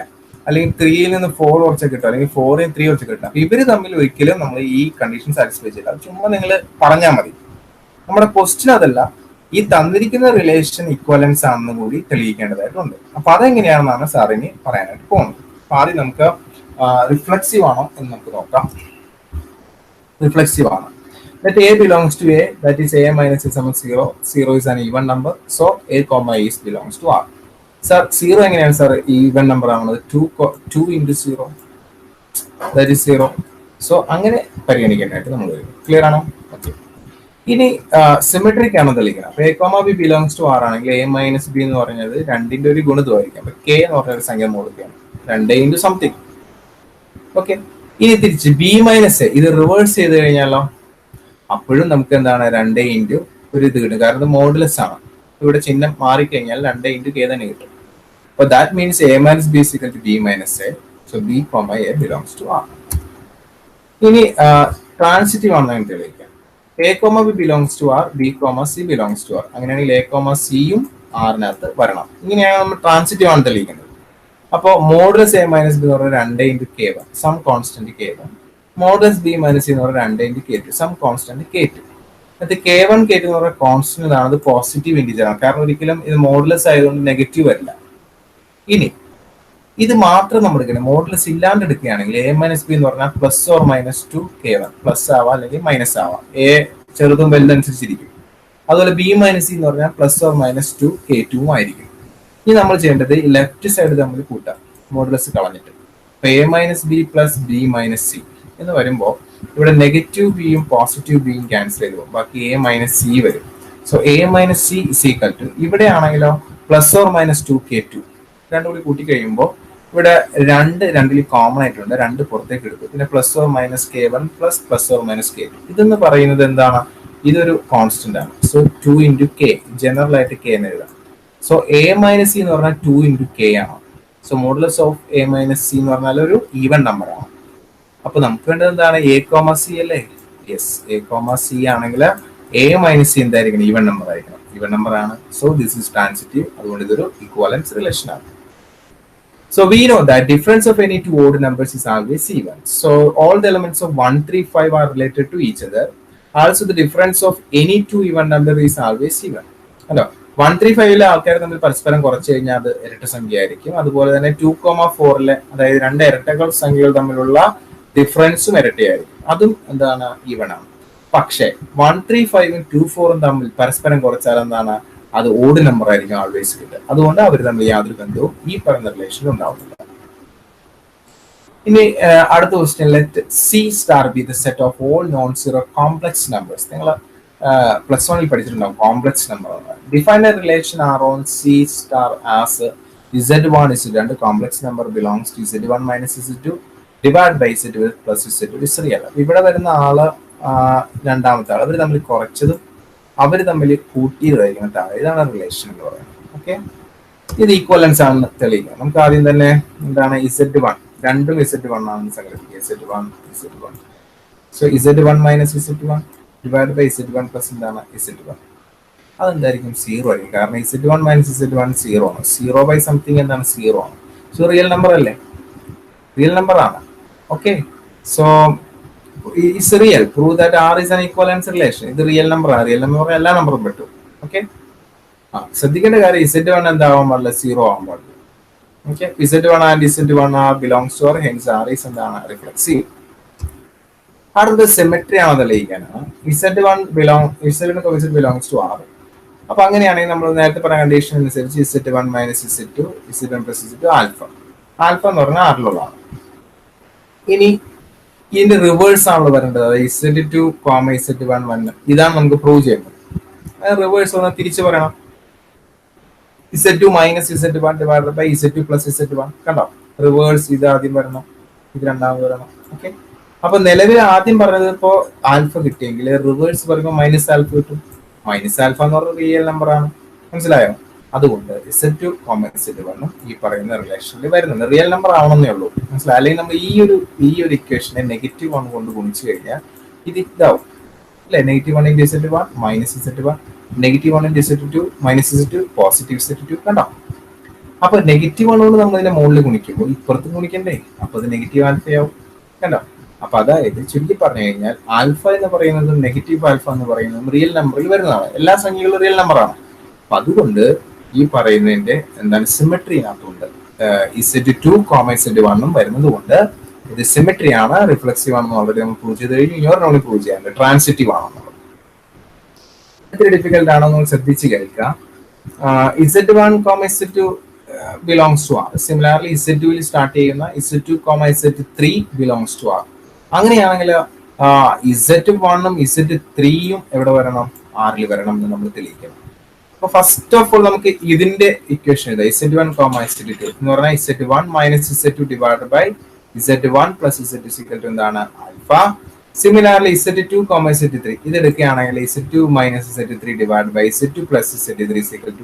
അല്ലെങ്കിൽ 3ൽ നിന്ന് 4 കുറച്ചാൽ കിട്ടും, അല്ലെങ്കിൽ 4ൽ നിന്ന് 3 കുറച്ച് കിട്ടാം. ഇവര് തമ്മിൽ ഒരിക്കലും നമ്മൾ ഈ കണ്ടീഷൻ സാറ്റിസ്ഫൈ ചെയ്യില്ല. അത് ചുമ്മാ നിങ്ങൾ പറഞ്ഞാൽ മതി. നമ്മുടെ ക്വസ്റ്റ്യൻ അതല്ല, ഈ തന്നിരിക്കുന്ന റിലേഷൻ ഇക്വലൻസ് ആണെന്ന് കൂടി തെളിയിക്കേണ്ടതായിട്ടുണ്ട്. അപ്പൊ അതെങ്ങനെയാണെന്നാണ് സാറിന് പറയാനായിട്ട് പോകുന്നത്. അപ്പൊ ആദ്യം നമുക്ക് റിഫ്ലെക്സീവ് ആണോ എന്ന് നമുക്ക് നോക്കാം. റിഫ്ലെക്സീവ് ആണ്. Let A belongs to A, that is A minus is equal to 0. 0 is an even number, so A comma is belongs to R. Sir, 0 എങ്ങനെയാണ് സാർ ഈവൻ നമ്പർ ആവുന്നത്? 2 into 0, that is 0. സോ അങ്ങനെ പരിഗണിക്കാനായിട്ട് നമ്മൾ വരും. Clear ആണോ? Okay. ഇനി symmetric ആണോ തെളിയിക്കണം. അപ്പൊ A comma B belongs to R ആണെങ്കിൽ A minus B എന്ന് പറഞ്ഞത് 2ന്റെ ഒരു ഗുണിതമായിരിക്കും. അപ്പൊ K എന്ന് പറഞ്ഞ ഒരു സംഖ്യ കൊടുക്കുകയാണ്, 2 into സംതിങ്. ഓക്കെ. ഇനി തിരിച്ച് B minus A ഇത് റിവേഴ്സ് ചെയ്ത് കഴിഞ്ഞാലോ അപ്പോഴും നമുക്ക് എന്താണ് 2 ഇൻറ്റു ഒരു ഇത് കിട്ടും. കാരണം മോഡുലസ് ആണ്. ഇവിടെ ചിഹ്നം മാറിക്കഴിഞ്ഞാൽ 2 ഇൻറ്റു K തന്നെ കിട്ടും. അപ്പൊ that means A minus B is equal to B minus A. So B comma A belongs to R. ഇനി ട്രാൻസിറ്റീവ് ആണെന്ന് തെളിയിക്കാം. A comma B belongs to R, b comma C belongs to R. അങ്ങനെയാണെങ്കിൽ A comma സിയും ആറിനകത്ത് വരണം. ഇങ്ങനെയാണ് നമ്മൾ transitive ആണ് തെളിയിക്കുന്നത്. അപ്പോൾ മോഡുലസ് എ മൈനസ് ബി എന്ന് പറഞ്ഞാൽ 2 into k one some constant k one. Modulus b minus എന്ന് പറഞ്ഞാൽ 2 into k two some constant k two. അത് കെ വൺ കെ ടു എന്ന് പറഞ്ഞാൽ കോൺസ്റ്റന്റ് ആണ്, അത് പോസിറ്റീവ് ഇൻറ്റിജർ ആണ്. കാരണം ഒരിക്കലും ഇത് മോഡുലസ് ആയതുകൊണ്ട് നെഗറ്റീവ് വരില്ല. ഇനി ഇത് മാത്രം നമ്മൾ എടുക്കണം. മോഡുലസ് ഇല്ലാണ്ട് എടുക്കുകയാണെങ്കിൽ എ മൈനസ് ബി എന്ന് പറഞ്ഞാൽ plus or minus two K one, plus ആവാം അല്ലെങ്കിൽ മൈനസ് ആവാം. എ ചെറുതും വലുതനുസരിച്ചിരിക്കും. അതുപോലെ ബി മൈനസ് സി എന്ന് പറഞ്ഞാൽ plus or minus two K ടുവും ആയിരിക്കും. ഇനി നമ്മൾ ചെയ്യേണ്ടത് ഈ ലെഫ്റ്റ് സൈഡ് തമ്മിൽ കൂട്ടാം, മോഡുലസ് കളഞ്ഞിട്ട്. അപ്പൊ A minus B plus B minus C എന്ന് വരുമ്പോൾ ഇവിടെ നെഗറ്റീവ് ബിയും പോസിറ്റീവ് ബിയും ക്യാൻസൽ ചെയ്ത് പോകും, ബാക്കി എ മൈനസ് സി വരും. So A minus c is equal to, ഇവിടെ ആണെങ്കിലോ plus or minus two k two. രണ്ടും കൂടി കൂട്ടി കഴിയുമ്പോൾ ഇവിടെ രണ്ടിൽ കോമൺ ആയിട്ടുണ്ട്, 2 പുറത്തേക്ക് എടുക്കും. പിന്നെ plus or minus K one plus plus or minus K two. ഇതെന്ന് പറയുന്നത് എന്താണ്? ഇതൊരു കോൺസ്റ്റന്റ് ആണ്. സോ 2 ഇൻറ്റു കെ, ജനറൽ ആയിട്ട് കെ എന്ന് എഴുതാം. സോ എ മൈനസ് സി എന്ന് പറഞ്ഞാൽ 2 ഇൻറ്റു കെ ആണ്. So modulus of A minus C എന്ന് പറഞ്ഞാൽ ഒരു ഈവൻ നമ്പർ ആണ്. അപ്പൊ നമുക്ക് വേണ്ടത് എന്താണ്? എ കോമ സി അല്ലേ? യെസ്, എ കോമ സി ആണെങ്കിൽ എ മൈനസ് സി എന്തായിരിക്കണം? ഈവൻ നമ്പർ ആയിരിക്കണം. ഈവൻ നമ്പർ ആണ്. So this is transitive. അതുകൊണ്ട് ഇതൊരു ഇക്വാലൻസ് റിലേഷൻ ആണ്. So we know that difference of any two odd numbers is always even. So all the elements of 1, 3, 5 are related to each other. Also the difference of any two even number is always even. Hello. 1, 3, 5 ആൾക്കാർ തമ്മിൽ പരസ്പരം കുറച്ച് കഴിഞ്ഞാൽ അത് ഇരട്ട സംഖ്യ ആയിരിക്കും. അതുപോലെ തന്നെ 2,4 അതായത് 2 ഇരട്ടകൾ സംഖ്യകൾ തമ്മിലുള്ള ഡിഫറൻസും ഇരട്ടയായിരിക്കും. അതും എന്താണ്? ഈവൺ ആണ്. പക്ഷേ 1, 3, 5 2, 4 തമ്മിൽ പരസ്പരം കുറച്ചാൽ എന്താണ്? അത് ഓഡ് നമ്പർ ആയിരിക്കും ആൾവേസ് കിട്ടുക. അതുകൊണ്ട് അവർ തമ്മിൽ യാതൊരു ബന്ധവും ഈ പറയുന്ന റിലേഷനിൽ ഉണ്ടാവുന്നില്ല. ഇനി അടുത്ത question, let C star be the set of all non zero complex numbers. നിങ്ങൾ പ്ലസ് 1 പഠിച്ചിട്ടുണ്ടാവും complex number. Define a relation R on C star as Z1 is 2 complex number belongs to Z1 minus Z2 divide by Z2 plus Z2 is real. ഇവിടെ വരുന്ന ആള് രണ്ടാമത്തെ ആൾ, അവർ തമ്മിൽ കുറച്ചതും അവർ തമ്മിൽ കൂട്ടിയതായിരിക്കണം താഴെ. ഇതാണ് റിലേഷൻ എന്ന് പറയുന്നത്. ഓക്കെ, ഇത് ഈക്വലൻസ് ആണെന്ന് തെളിയിക്കാം. നമുക്ക് ആദ്യം തന്നെ എന്താണ്? Z1 രണ്ടും Z1 ആണെന്ന് സങ്കല്പിക്കുക. Z1 so Z1 minus Z1 divide by Z1 plus എന്താണ്? Z1. അതെന്തായിരിക്കും? 0 ആയിരിക്കും. കാരണം Z1 മൈനസ് Z1 0 ആണ്. 0 ബൈ സംതിങ് എന്താണ്? 0 ആണ്. സോ റിയൽ നമ്പർ അല്ലേ? റിയൽ നമ്പർ ആണ്. Okay, so is real. Prove that R is an equivalence relation. ഇത് real number ആണ്. റിയൽ നമ്പർ എല്ലാ നമ്പറും പറ്റും. ഓക്കെ, ശ്രദ്ധിക്കേണ്ട കാര്യം Z1 എന്താവാൻ പാടില്ല? 0 ആവാൻ പാടില്ല. Okay, Z1 and Z1 R belongs to R, hence R is എന്താണ്? റിഫ്ലെക്സീവ്. അടുത്തത് സിമെട്രി ആണ് തെളിയിക്കാനാണ്. Z1 belongs to R. അപ്പൊ അങ്ങനെയാണെങ്കിൽ നമ്മൾ നേരത്തെ പറഞ്ഞ കണ്ടീഷൻ അനുസരിച്ച് Z1 minus Z2 Z1 plus Z2 alpha. Alpha എന്ന് പറഞ്ഞാൽ ആറിലുള്ളതാണ്. ഇനി ഇതിന്റെ റിവേഴ്സ് ആണല്ലോ വരേണ്ടത്. Z2, Z1 1 ഇതാണ് നമുക്ക് പ്രൂവ് ചെയ്യുന്നത്. റിവേഴ്സ് ഒന്ന് തിരിച്ചു പറയണം. Z2 minus Z1 divided by Z2 plus Z1. കണ്ടോ? റിവേഴ്സ് ഇത് ആദ്യം വരണം, ഇത് രണ്ടാമത് വരണം. ഓക്കെ, അപ്പൊ നിലവിൽ ആദ്യം പറഞ്ഞത് ഇപ്പോ ആൽഫ കിട്ടിയെങ്കിൽ റിവേഴ്സ് പറയുമ്പോൾ മൈനസ് ആൽഫ കിട്ടും. മൈനസ് ആൽഫ എന്ന് പറഞ്ഞ റിയൽ നമ്പർ ആണ്. മനസ്സിലായോ? അതുകൊണ്ട് Z2, Z1 ഈ പറയുന്ന റിലേഷനിൽ വരുന്നുണ്ട്. റിയൽ നമ്പർ ആവണമെന്നേ ഉള്ളൂ. മനസ്സിലായി? അല്ലെങ്കിൽ നമ്മൾ ഈ ഒരു ഇക്വേഷനെ -1 കൊണ്ട് ഗുണിച്ചു കഴിഞ്ഞാൽ ഇത് ഇതാവും അല്ലെ? -1 into Z1 minus Z1, -1 into Z2 minus Z2 positive Z2. കണ്ടോ? അപ്പൊ -1 കൊണ്ട് നമ്മൾ ഇതിന്റെ മുകളിൽ ഗുണിക്കുമ്പോൾ ഇപ്പുറത്ത് ഗുണിക്കണ്ടേ? അപ്പൊ അത് നെഗറ്റീവ് ആൽഫയാവും. കണ്ടോ? അപ്പൊ അതായത് ചുരുക്കി പറഞ്ഞു കഴിഞ്ഞാൽ ആൽഫ എന്ന് പറയുന്നതും നെഗറ്റീവ് ആൽഫ എന്ന് പറയുന്നതും റിയൽ നമ്പറിൽ വരുന്നതാണ്. എല്ലാ സംഖ്യകളും റിയൽ നമ്പറാണ്. അപ്പൊ അതുകൊണ്ട് ഈ പറയുന്നതിന്റെ എന്താണ്? സിമെട്രി ആക്കുന്നുണ്ട്. Z2, Z1 വരുന്നത് കൊണ്ട് ഇത് സിമെട്രി ആണ്, റിഫ്ലെക്സീവ് ആണെന്ന് ഓൾറെഡി നമ്മൾ പ്രൂവ് ചെയ്ത് കഴിഞ്ഞു. ഇനി ഒരെണ്ണം പ്രൂവ് ചെയ്യാനുണ്ട്, ട്രാൻസിറ്റീവ് ആണെന്നുള്ളത്. ഇത്തിരി ഡിഫിക്കൽട്ട് ആണെന്ന് ശ്രദ്ധിച്ച് കേൾക്കുക. Z1, Z2 belongs to R. Similarly, Z2 ൽ സ്റ്റാർട്ട് ചെയ്യുന്ന Z2, Z3 belongs to R. അങ്ങനെയാണെങ്കിൽ Z1 Z3 എവിടെ വരണം? ആറിൽ വരണം എന്ന് നമ്മൾ തെളിയിക്കണം. അപ്പൊ ഫസ്റ്റ് ഓഫ് ഓൾ നമുക്ക് ഇതിന്റെ ഇക്വേഷൻ എഴുതാം. Z1, Z2 എന്ന് പറഞ്ഞാൽ Z1 minus Z2 divide by Z1 plus Z2 എന്താണ്? ആൽഫ. സിമിലാർലി Z2, Z3 ഇത് എടുക്കുകയാണെങ്കിൽ Z2 minus Z3 divide by Z2 plus Z3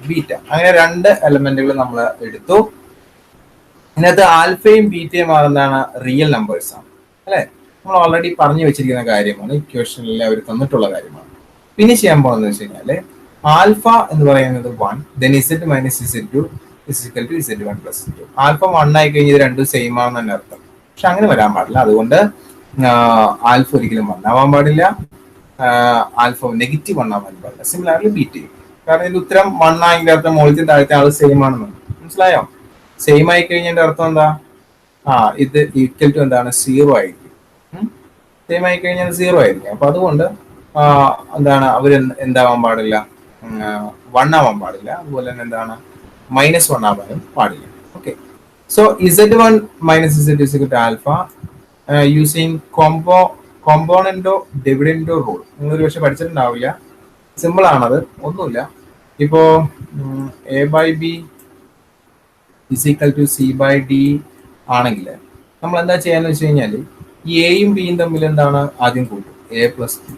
beta. അങ്ങനെ 2 എലമെന്റുകൾ നമ്മൾ എടുത്തു. ഇതിനകത്ത് ആൽഫയും ബീറ്റയും എന്താണ്? റിയൽ നമ്പേഴ്സ് ആണ് അല്ലെ? നമ്മൾ ഓൾറെഡി പറഞ്ഞു വെച്ചിരിക്കുന്ന കാര്യമാണ്, ഇക്വേഷനിൽ അവർ തന്നിട്ടുള്ള കാര്യമാണ്. പിന്നെ ചെയ്യാൻ പോകുന്നത് വെച്ച് കഴിഞ്ഞാൽ ആൽഫ എന്ന് പറയുന്നത് 1, then Z minus Z two is equal to Z 1 plus two. Alpha 1 ആയി കഴിഞ്ഞാൽ ഇത് രണ്ടും സെയിം ആണെന്ന് തന്നെ അർത്ഥം. പക്ഷെ അങ്ങനെ വരാൻ പാടില്ല. അതുകൊണ്ട് ആൽഫ ഒരിക്കലും 1 ആവാൻ പാടില്ല, ആൽഫ നെഗറ്റീവ് 1 ആവാൻ പാടില്ല. സിമിലർലി ബീറ്റയും. കാരണം ഇതിന്റെ ഉത്തരം 1 ആയെങ്കിൽ അർത്ഥം മുകളിലത്തെ താഴത്തെ ആൾ സെയിം ആണെന്ന്. മനസ്സിലായോ? സെയിം ആയി കഴിഞ്ഞതിന്റെ അർത്ഥം എന്താ? ഇത് ഈക്വൽ ടു എന്താണ്? 0 ആയിരിക്കും. സെയിം ആയി കഴിഞ്ഞാൽ 0 ആയിരിക്കും. അപ്പൊ അതുകൊണ്ട് എന്താണ് അവർ എന്താവാൻ പാടില്ല? 1 ആവാൻ പാടില്ല. അതുപോലെ തന്നെ എന്താണ്? -1 ആവാനും പാടില്ല. Okay. So Z1 minus Z is equal to alpha using componendo dividendo rule. നിങ്ങൾ ഒരു പക്ഷെ പഠിച്ചിട്ടുണ്ടാവില്ല, സിമ്പിൾ ആണത്, ഒന്നുമില്ല. ഇപ്പോ A/B is equal to C/D ആണെങ്കിൽ നമ്മൾ എന്താ ചെയ്യാന്ന് വെച്ച് കഴിഞ്ഞാൽ ഈ എയും ബിയും തമ്മിൽ എന്താണ്? ആദ്യം കൂട്ടും, A plus b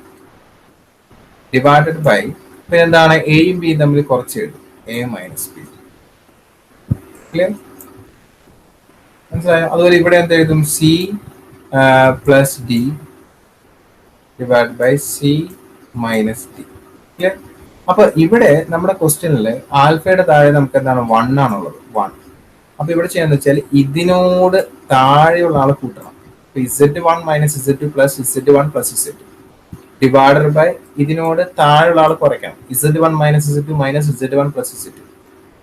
divided by, പിന്നെ എന്താണ്? എയും ബിയും തമ്മിൽ കുറച്ച് എഴുതും, A മൈനസ് ബി. ക്ലിയർ? മനസ്സിലായോ? അതുപോലെ ഇവിടെ എന്ത് എഴുതും? C plus d divide by c minus d. Clear? അപ്പൊ ഇവിടെ നമ്മുടെ ക്വസ്റ്റ്യനില് ആൽഫയുടെ താഴെ നമുക്ക് എന്താണ്? 1 ആണുള്ളത്, 1. അപ്പൊ ഇവിടെ ചെയ്യാന്ന് വെച്ചാൽ ഇതിനോട് താഴെയുള്ള ആളെ കൂട്ടണം. Z1 minus Z2 plus Z1 plus Z2 divided by ഇതിനോട് താഴെയുള്ള ആൾ കുറയ്ക്കണം, Z1 minus Z2 minus Z1 plus Z2.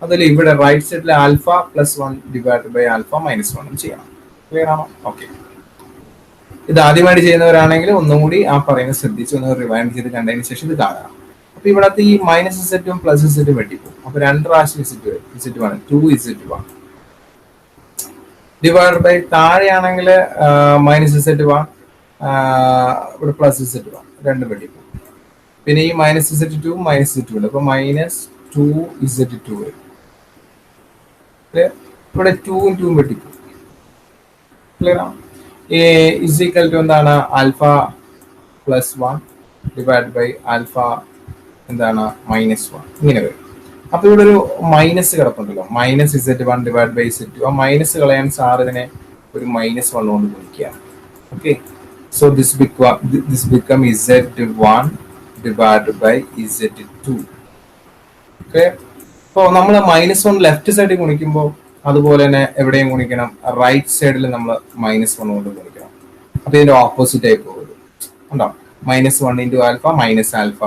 അതിൽ ഇവിടെ റൈറ്റ് സൈഡിൽ alpha plus 1 divide by alpha minus 1 ചെയ്യണം. ക്ലിയർ ആണോ? ഓക്കെ. ഇത് ആദ്യമായിട്ട് ചെയ്യുന്നവരാണെങ്കിൽ ഒന്നും കൂടി ആ പറയുന്നത് ശ്രദ്ധിച്ച് ഒന്ന് റിവൈൻഡ് ചെയ്ത് കണ്ടതിന് ശേഷം ഇത് കാണാം. അപ്പൊ ഇവിടത്തെ ഈ മൈനസ് Z2 പ്ലസ് Z2 വെട്ടിപ്പോകും. അപ്പൊ 2 പ്രാവശ്യം Z1 2Z1 ഡിവൈഡ് ബൈ താഴെയാണെങ്കിൽ മൈനസ് Z1 ഇവിടെ പ്ലസ് Z1 2 വെട്ടിപ്പോകും. പിന്നെ ഈ മൈനസ് Z2 മൈനസ് Z2 ഉണ്ട്. അപ്പൊ -2Z2 വരും. ഇവിടെ 2ഉം 2ഉം വെട്ടിപ്പോകും. ക്ലിയർ ആണ്? ഇസ് ഈക്വൽ ടു എന്താണ്? Alpha plus 1 divide by alpha എന്താണ്? -1 ഇങ്ങനെ വരും. അപ്പൊ ഇവിടെ ഒരു മൈനസ് കിടപ്പുണ്ടല്ലോ, minus Z1 divide by Z2. ആ മൈനസ് കളയാൻ സാർ ഇതിനെ ഒരു -1 കൊണ്ട് ഗുണിക്കുകയാണ്. Okay. So this become Z1 divide by Z2. Okay. അപ്പോൾ നമ്മൾ -1 ലെഫ്റ്റ് സൈഡിൽ ഗുണിക്കുമ്പോൾ അതുപോലെ തന്നെ എവിടെയും ഗുണിക്കണം, റൈറ്റ് സൈഡിൽ നമ്മൾ -1 കൊണ്ട് ഗുണിക്കണം. അപ്പൊ ഇതിന്റെ ഓപ്പോസിറ്റ് ആയി പോകുന്നത് ഉണ്ടോ? -1 into alpha minus alpha,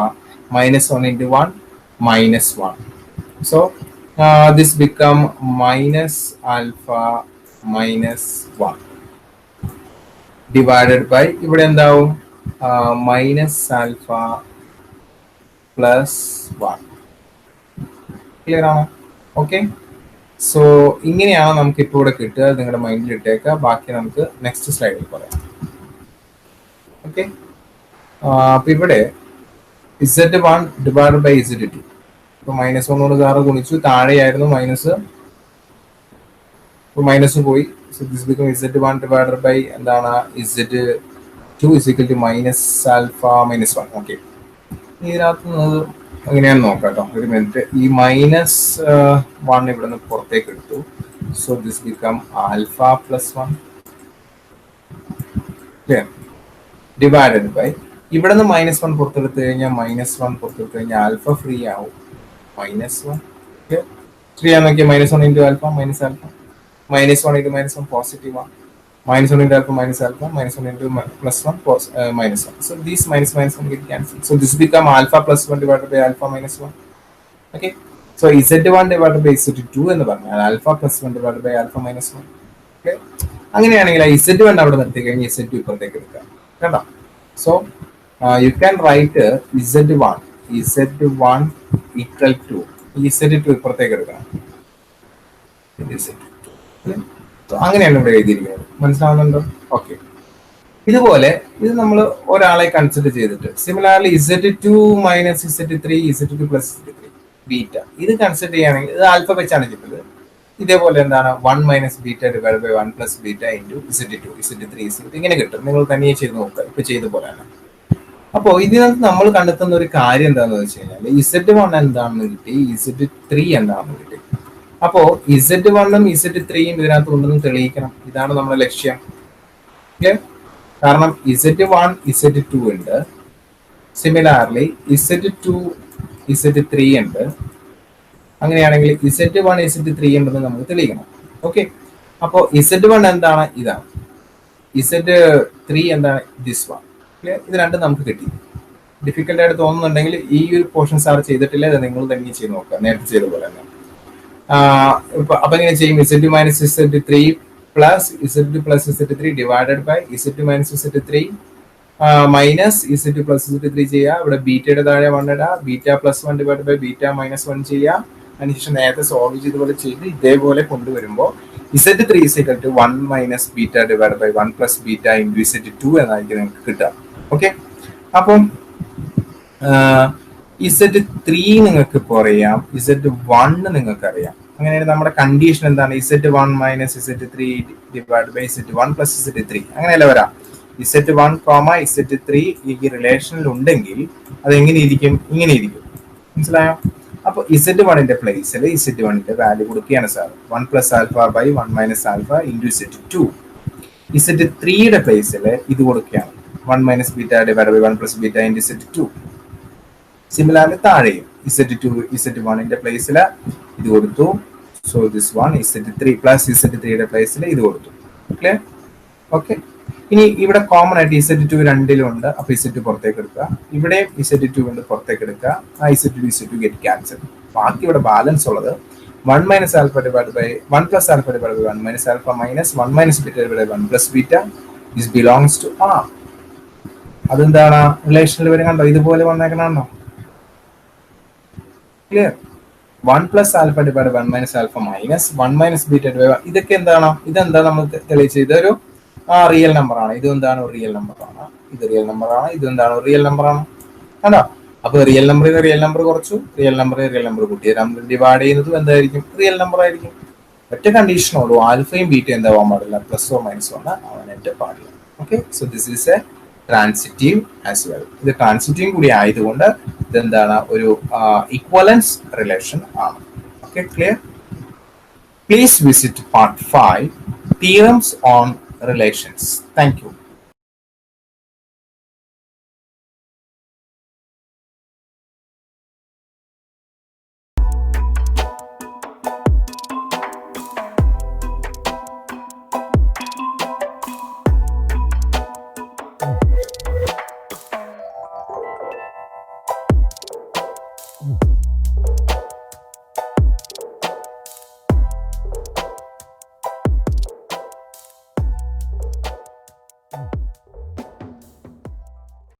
-1 into 1 -1. So this become minus alpha minus 1 divided by ഇവിടെ എന്താവും? Minus alpha plus 1. ക്ലിയർ ആണോ? ഓക്കെ. സോ ഇങ്ങനെയാണ് നമുക്ക് ഇപ്പോൾ ഇവിടെ കിട്ടുക. നിങ്ങളുടെ മൈൻഡിൽ ഇട്ടേക്കുക. ബാക്കി നമുക്ക് നെക്സ്റ്റ് സ്ലൈഡിൽ പറയാം. ഓക്കെ. അപ്പൊ ഇവിടെ Z1 ഡിവൈഡ് ബൈ Z2. ഇപ്പൊ -1 കൊണ്ട് സാറ് ഗുണിച്ചു, താഴെയായിരുന്നു മൈനസ്, മൈനസ് പോയി. So this become Z1 divided by എന്താണ്? Z2 is equal to minus alpha minus 1. Okay. ഇതിനകത്ത് എങ്ങനെയാന്ന് നോക്കാം കേട്ടോ, ഒരു മിനിറ്റ്. ഈ -1 ഇവിടെ നിന്ന് പുറത്തേക്ക് എടുത്തു. So this become alpha plus 1 divided by ഇവിടെ നിന്ന് -1 പുറത്തെടുത്ത് കഴിഞ്ഞാൽ -1 പുറത്തെടുത്ത് കഴിഞ്ഞാൽ ആൽഫ ഫ്രീ ആവും, -1. ഫ്രീ ആണെന്ന് നോക്കിയാൽ -1 into alpha minus alpha, -1 into -1 positive ആണ്, -1 into alpha minus alpha, -1 into plus 1 minus 1. So these -1 get cancelled. So this become alpha plus 1 divided by alpha minus 1. Okay. So Z1 divided by Z2 എന്ന് പറഞ്ഞാൽ alpha plus 1 divided by alpha minus 1. Okay. അങ്ങനെയാണെങ്കിൽ Z1 അവിടെ നിർത്തി കഴിഞ്ഞ് Z2 ഇപ്പുറത്തേക്ക് എടുക്കാം കേട്ടോ. So you can write Z1 equal to Z2 ഇപ്പുറത്തേക്ക് എടുക്കണം. അങ്ങനെയാണ് ഇവിടെ എഴുതിയിരിക്കുന്നത്. മനസ്സിലാവുന്നുണ്ടോ? ഓക്കെ. ഇതുപോലെ ഇത് നമ്മൾ ഒരാളെ കൺസിഡർ ചെയ്തിട്ട് similarly Z2 minus Z3 Z2 plus Z3 beta ഇത് കൺസിഡർ ചെയ്യുകയാണെങ്കിൽ ഇത് ആൽഫ വെച്ചാണ് ചെയ്തത്. ഇതേപോലെ എന്താണ് 1 minus beta divide by 1 plus beta into Z2 Z3 Z2 ഇങ്ങനെ കിട്ടും. നിങ്ങൾ തനിയെ ചെയ്ത് നോക്കുക, ഇപ്പൊ ചെയ്ത പോലെയാണ്. അപ്പോൾ ഇതിനകത്ത് നമ്മൾ കണ്ടെത്തുന്ന ഒരു കാര്യം എന്താണെന്ന് വെച്ച് കഴിഞ്ഞാൽ Z1 എന്താണെന്ന് കിട്ടി, Z3 എന്താണെന്ന് കിട്ടി. അപ്പോ Z1ഉം Z3യും ഇതിനകത്ത് ഉണ്ടെന്ന് തെളിയിക്കണം. ഇതാണ് നമ്മുടെ ലക്ഷ്യം. കാരണം Z1 Z2 ഉണ്ട്, സിമിലാർലി Z2 Z3 ഉണ്ട്. അങ്ങനെയാണെങ്കിൽ Z1 Z3 ഉണ്ടെന്ന് നമുക്ക് തെളിയിക്കണം. ഓക്കെ, അപ്പോൾ Z1 എന്താണ്? ഇതാണ്. Z3 എന്താണ്? This one. ഇത് രണ്ടും നമുക്ക് കിട്ടി. ഡിഫിക്കൽട്ട് ആയിട്ട് തോന്നുന്നുണ്ടെങ്കിൽ ഈ ഒരു പോർഷൻ സാർ ചെയ്തിട്ടില്ല, അത് നിങ്ങൾ തന്നെ ചെയ്ത് നോക്കുക, നേരത്തെ ചെയ്ത പോലെ തന്നെ. അപ്പൊ എങ്ങനെ ചെയ്യും? Z2 minus Z3 plus Z2 plus Z3 divided by Z2 minus Z3 minus Z2 plus Z3 ചെയ്യുക. ഇവിടെ ബീറ്റയുടെ താഴെ 1 ഇടുക, beta plus 1 divide by beta minus 1 ചെയ്യുക. അതിനുശേഷം നേരത്തെ സോൾവ് ചെയ്തതുപോലെ ചെയ്ത് ഇതേപോലെ കൊണ്ടുവരുമ്പോൾ Z3 is 1 minus beta divide by 1 plus beta into Z2 എന്നായിരിക്കും നിങ്ങൾക്ക് കിട്ടുക. ഓക്കെ, അപ്പം Z3 നിങ്ങൾക്ക് ഇപ്പോൾ അറിയാം, Z1 നിങ്ങൾക്ക് അറിയാം. അങ്ങനെയാണ് നമ്മുടെ കണ്ടീഷൻ എന്താണ്? Z1 minus Z3 divide by Z1 plus Z3. അങ്ങനെയല്ല വരാം. Z1, Z3 ഈ റിലേഷനിൽ ഉണ്ടെങ്കിൽ അത് എങ്ങനെ ഇരിക്കും? ഇങ്ങനെ ഇരിക്കും. മനസ്സിലായോ? അപ്പോൾ Z1ന്റെ പ്ലേസിൽ Z1ന്റെ വാല്യൂ കൊടുക്കുകയാണ് sir. 1 plus alpha by 1 minus alpha into Z2. Z3യുടെ പ്ലേസിൽ ഇത് കൊടുക്കുകയാണ്, 1 minus beta divide by 1 plus beta into Z2. Similarly താഴെയും Z1ന്റെ പ്ലേസിൽ ഇത് കൊടുത്തു. So this one Z3 plus Z3യുടെ പ്ലേസിൽ ഇത് കൊടുത്തു. ക്ലിയർ? ഓക്കെ, ഇനി ഇവിടെ കോമൺ ആയിട്ട് Z2 രണ്ടിലും ഉണ്ട്. അപ്പൊ Z2 പുറത്തേക്ക് എടുക്കുക, ഇവിടെ Z2 ഉണ്ട്, പുറത്തേക്ക് എടുക്കുക. ആ Z2 ഗെറ്റ് ക്യാൻസൽ. ബാക്കി ഇവിടെ ബാലൻസ് ഉള്ളത് 1 minus alpha divide by 1 plus alpha divide by 1 minus alpha minus 1 minus beta divide by 1 plus beta this belongs to R. അതെന്താണ്? റിലേഷനിൽ വരും. കണ്ടോ? ഇതുപോലെ വന്നേക്കണോ? Clear? 1 plus alpha divide 1 minus alpha minus 1 minus beta divide. ഇതൊക്കെ എന്താണ്? ഇതെന്താ നമ്മൾ തെളിയിച്ചത്? ഇതൊരു റിയൽ നമ്പർ ആണ്. ഇത് എന്താണ്? റിയൽ നമ്പർ ആണ്. ഇത് റിയൽ നമ്പർ ആണ്. ഇത് എന്താണ്? റിയൽ നമ്പർ ആണ്. കണ്ടോ? അപ്പൊ റിയൽ നമ്പർ കുറച്ചു, റിയൽ നമ്പർ കൂട്ടി, ഡിവൈഡ് ചെയ്യുന്നതും എന്തായിരിക്കും? റിയൽ നമ്പർ ആയിരിക്കും. ഒറ്റ കണ്ടീഷനുള്ളൂ, ആൽഫയും ബീറ്റയും എന്താവാൻ പാടില്ല, പ്ലസോ മൈനസോ ആവാനായിട്ട് പാടില്ല. Okay, so this is A transitive as well. ഇത് ട്രാൻസിറ്റീവ് കൂടി ആയതുകൊണ്ട് ഇതെന്താണ്? ഒരു ഇക്വലൻസ് റിലേഷൻ ആണ്. Okay, clear? Please visit part 5, theorems on relations. Thank you.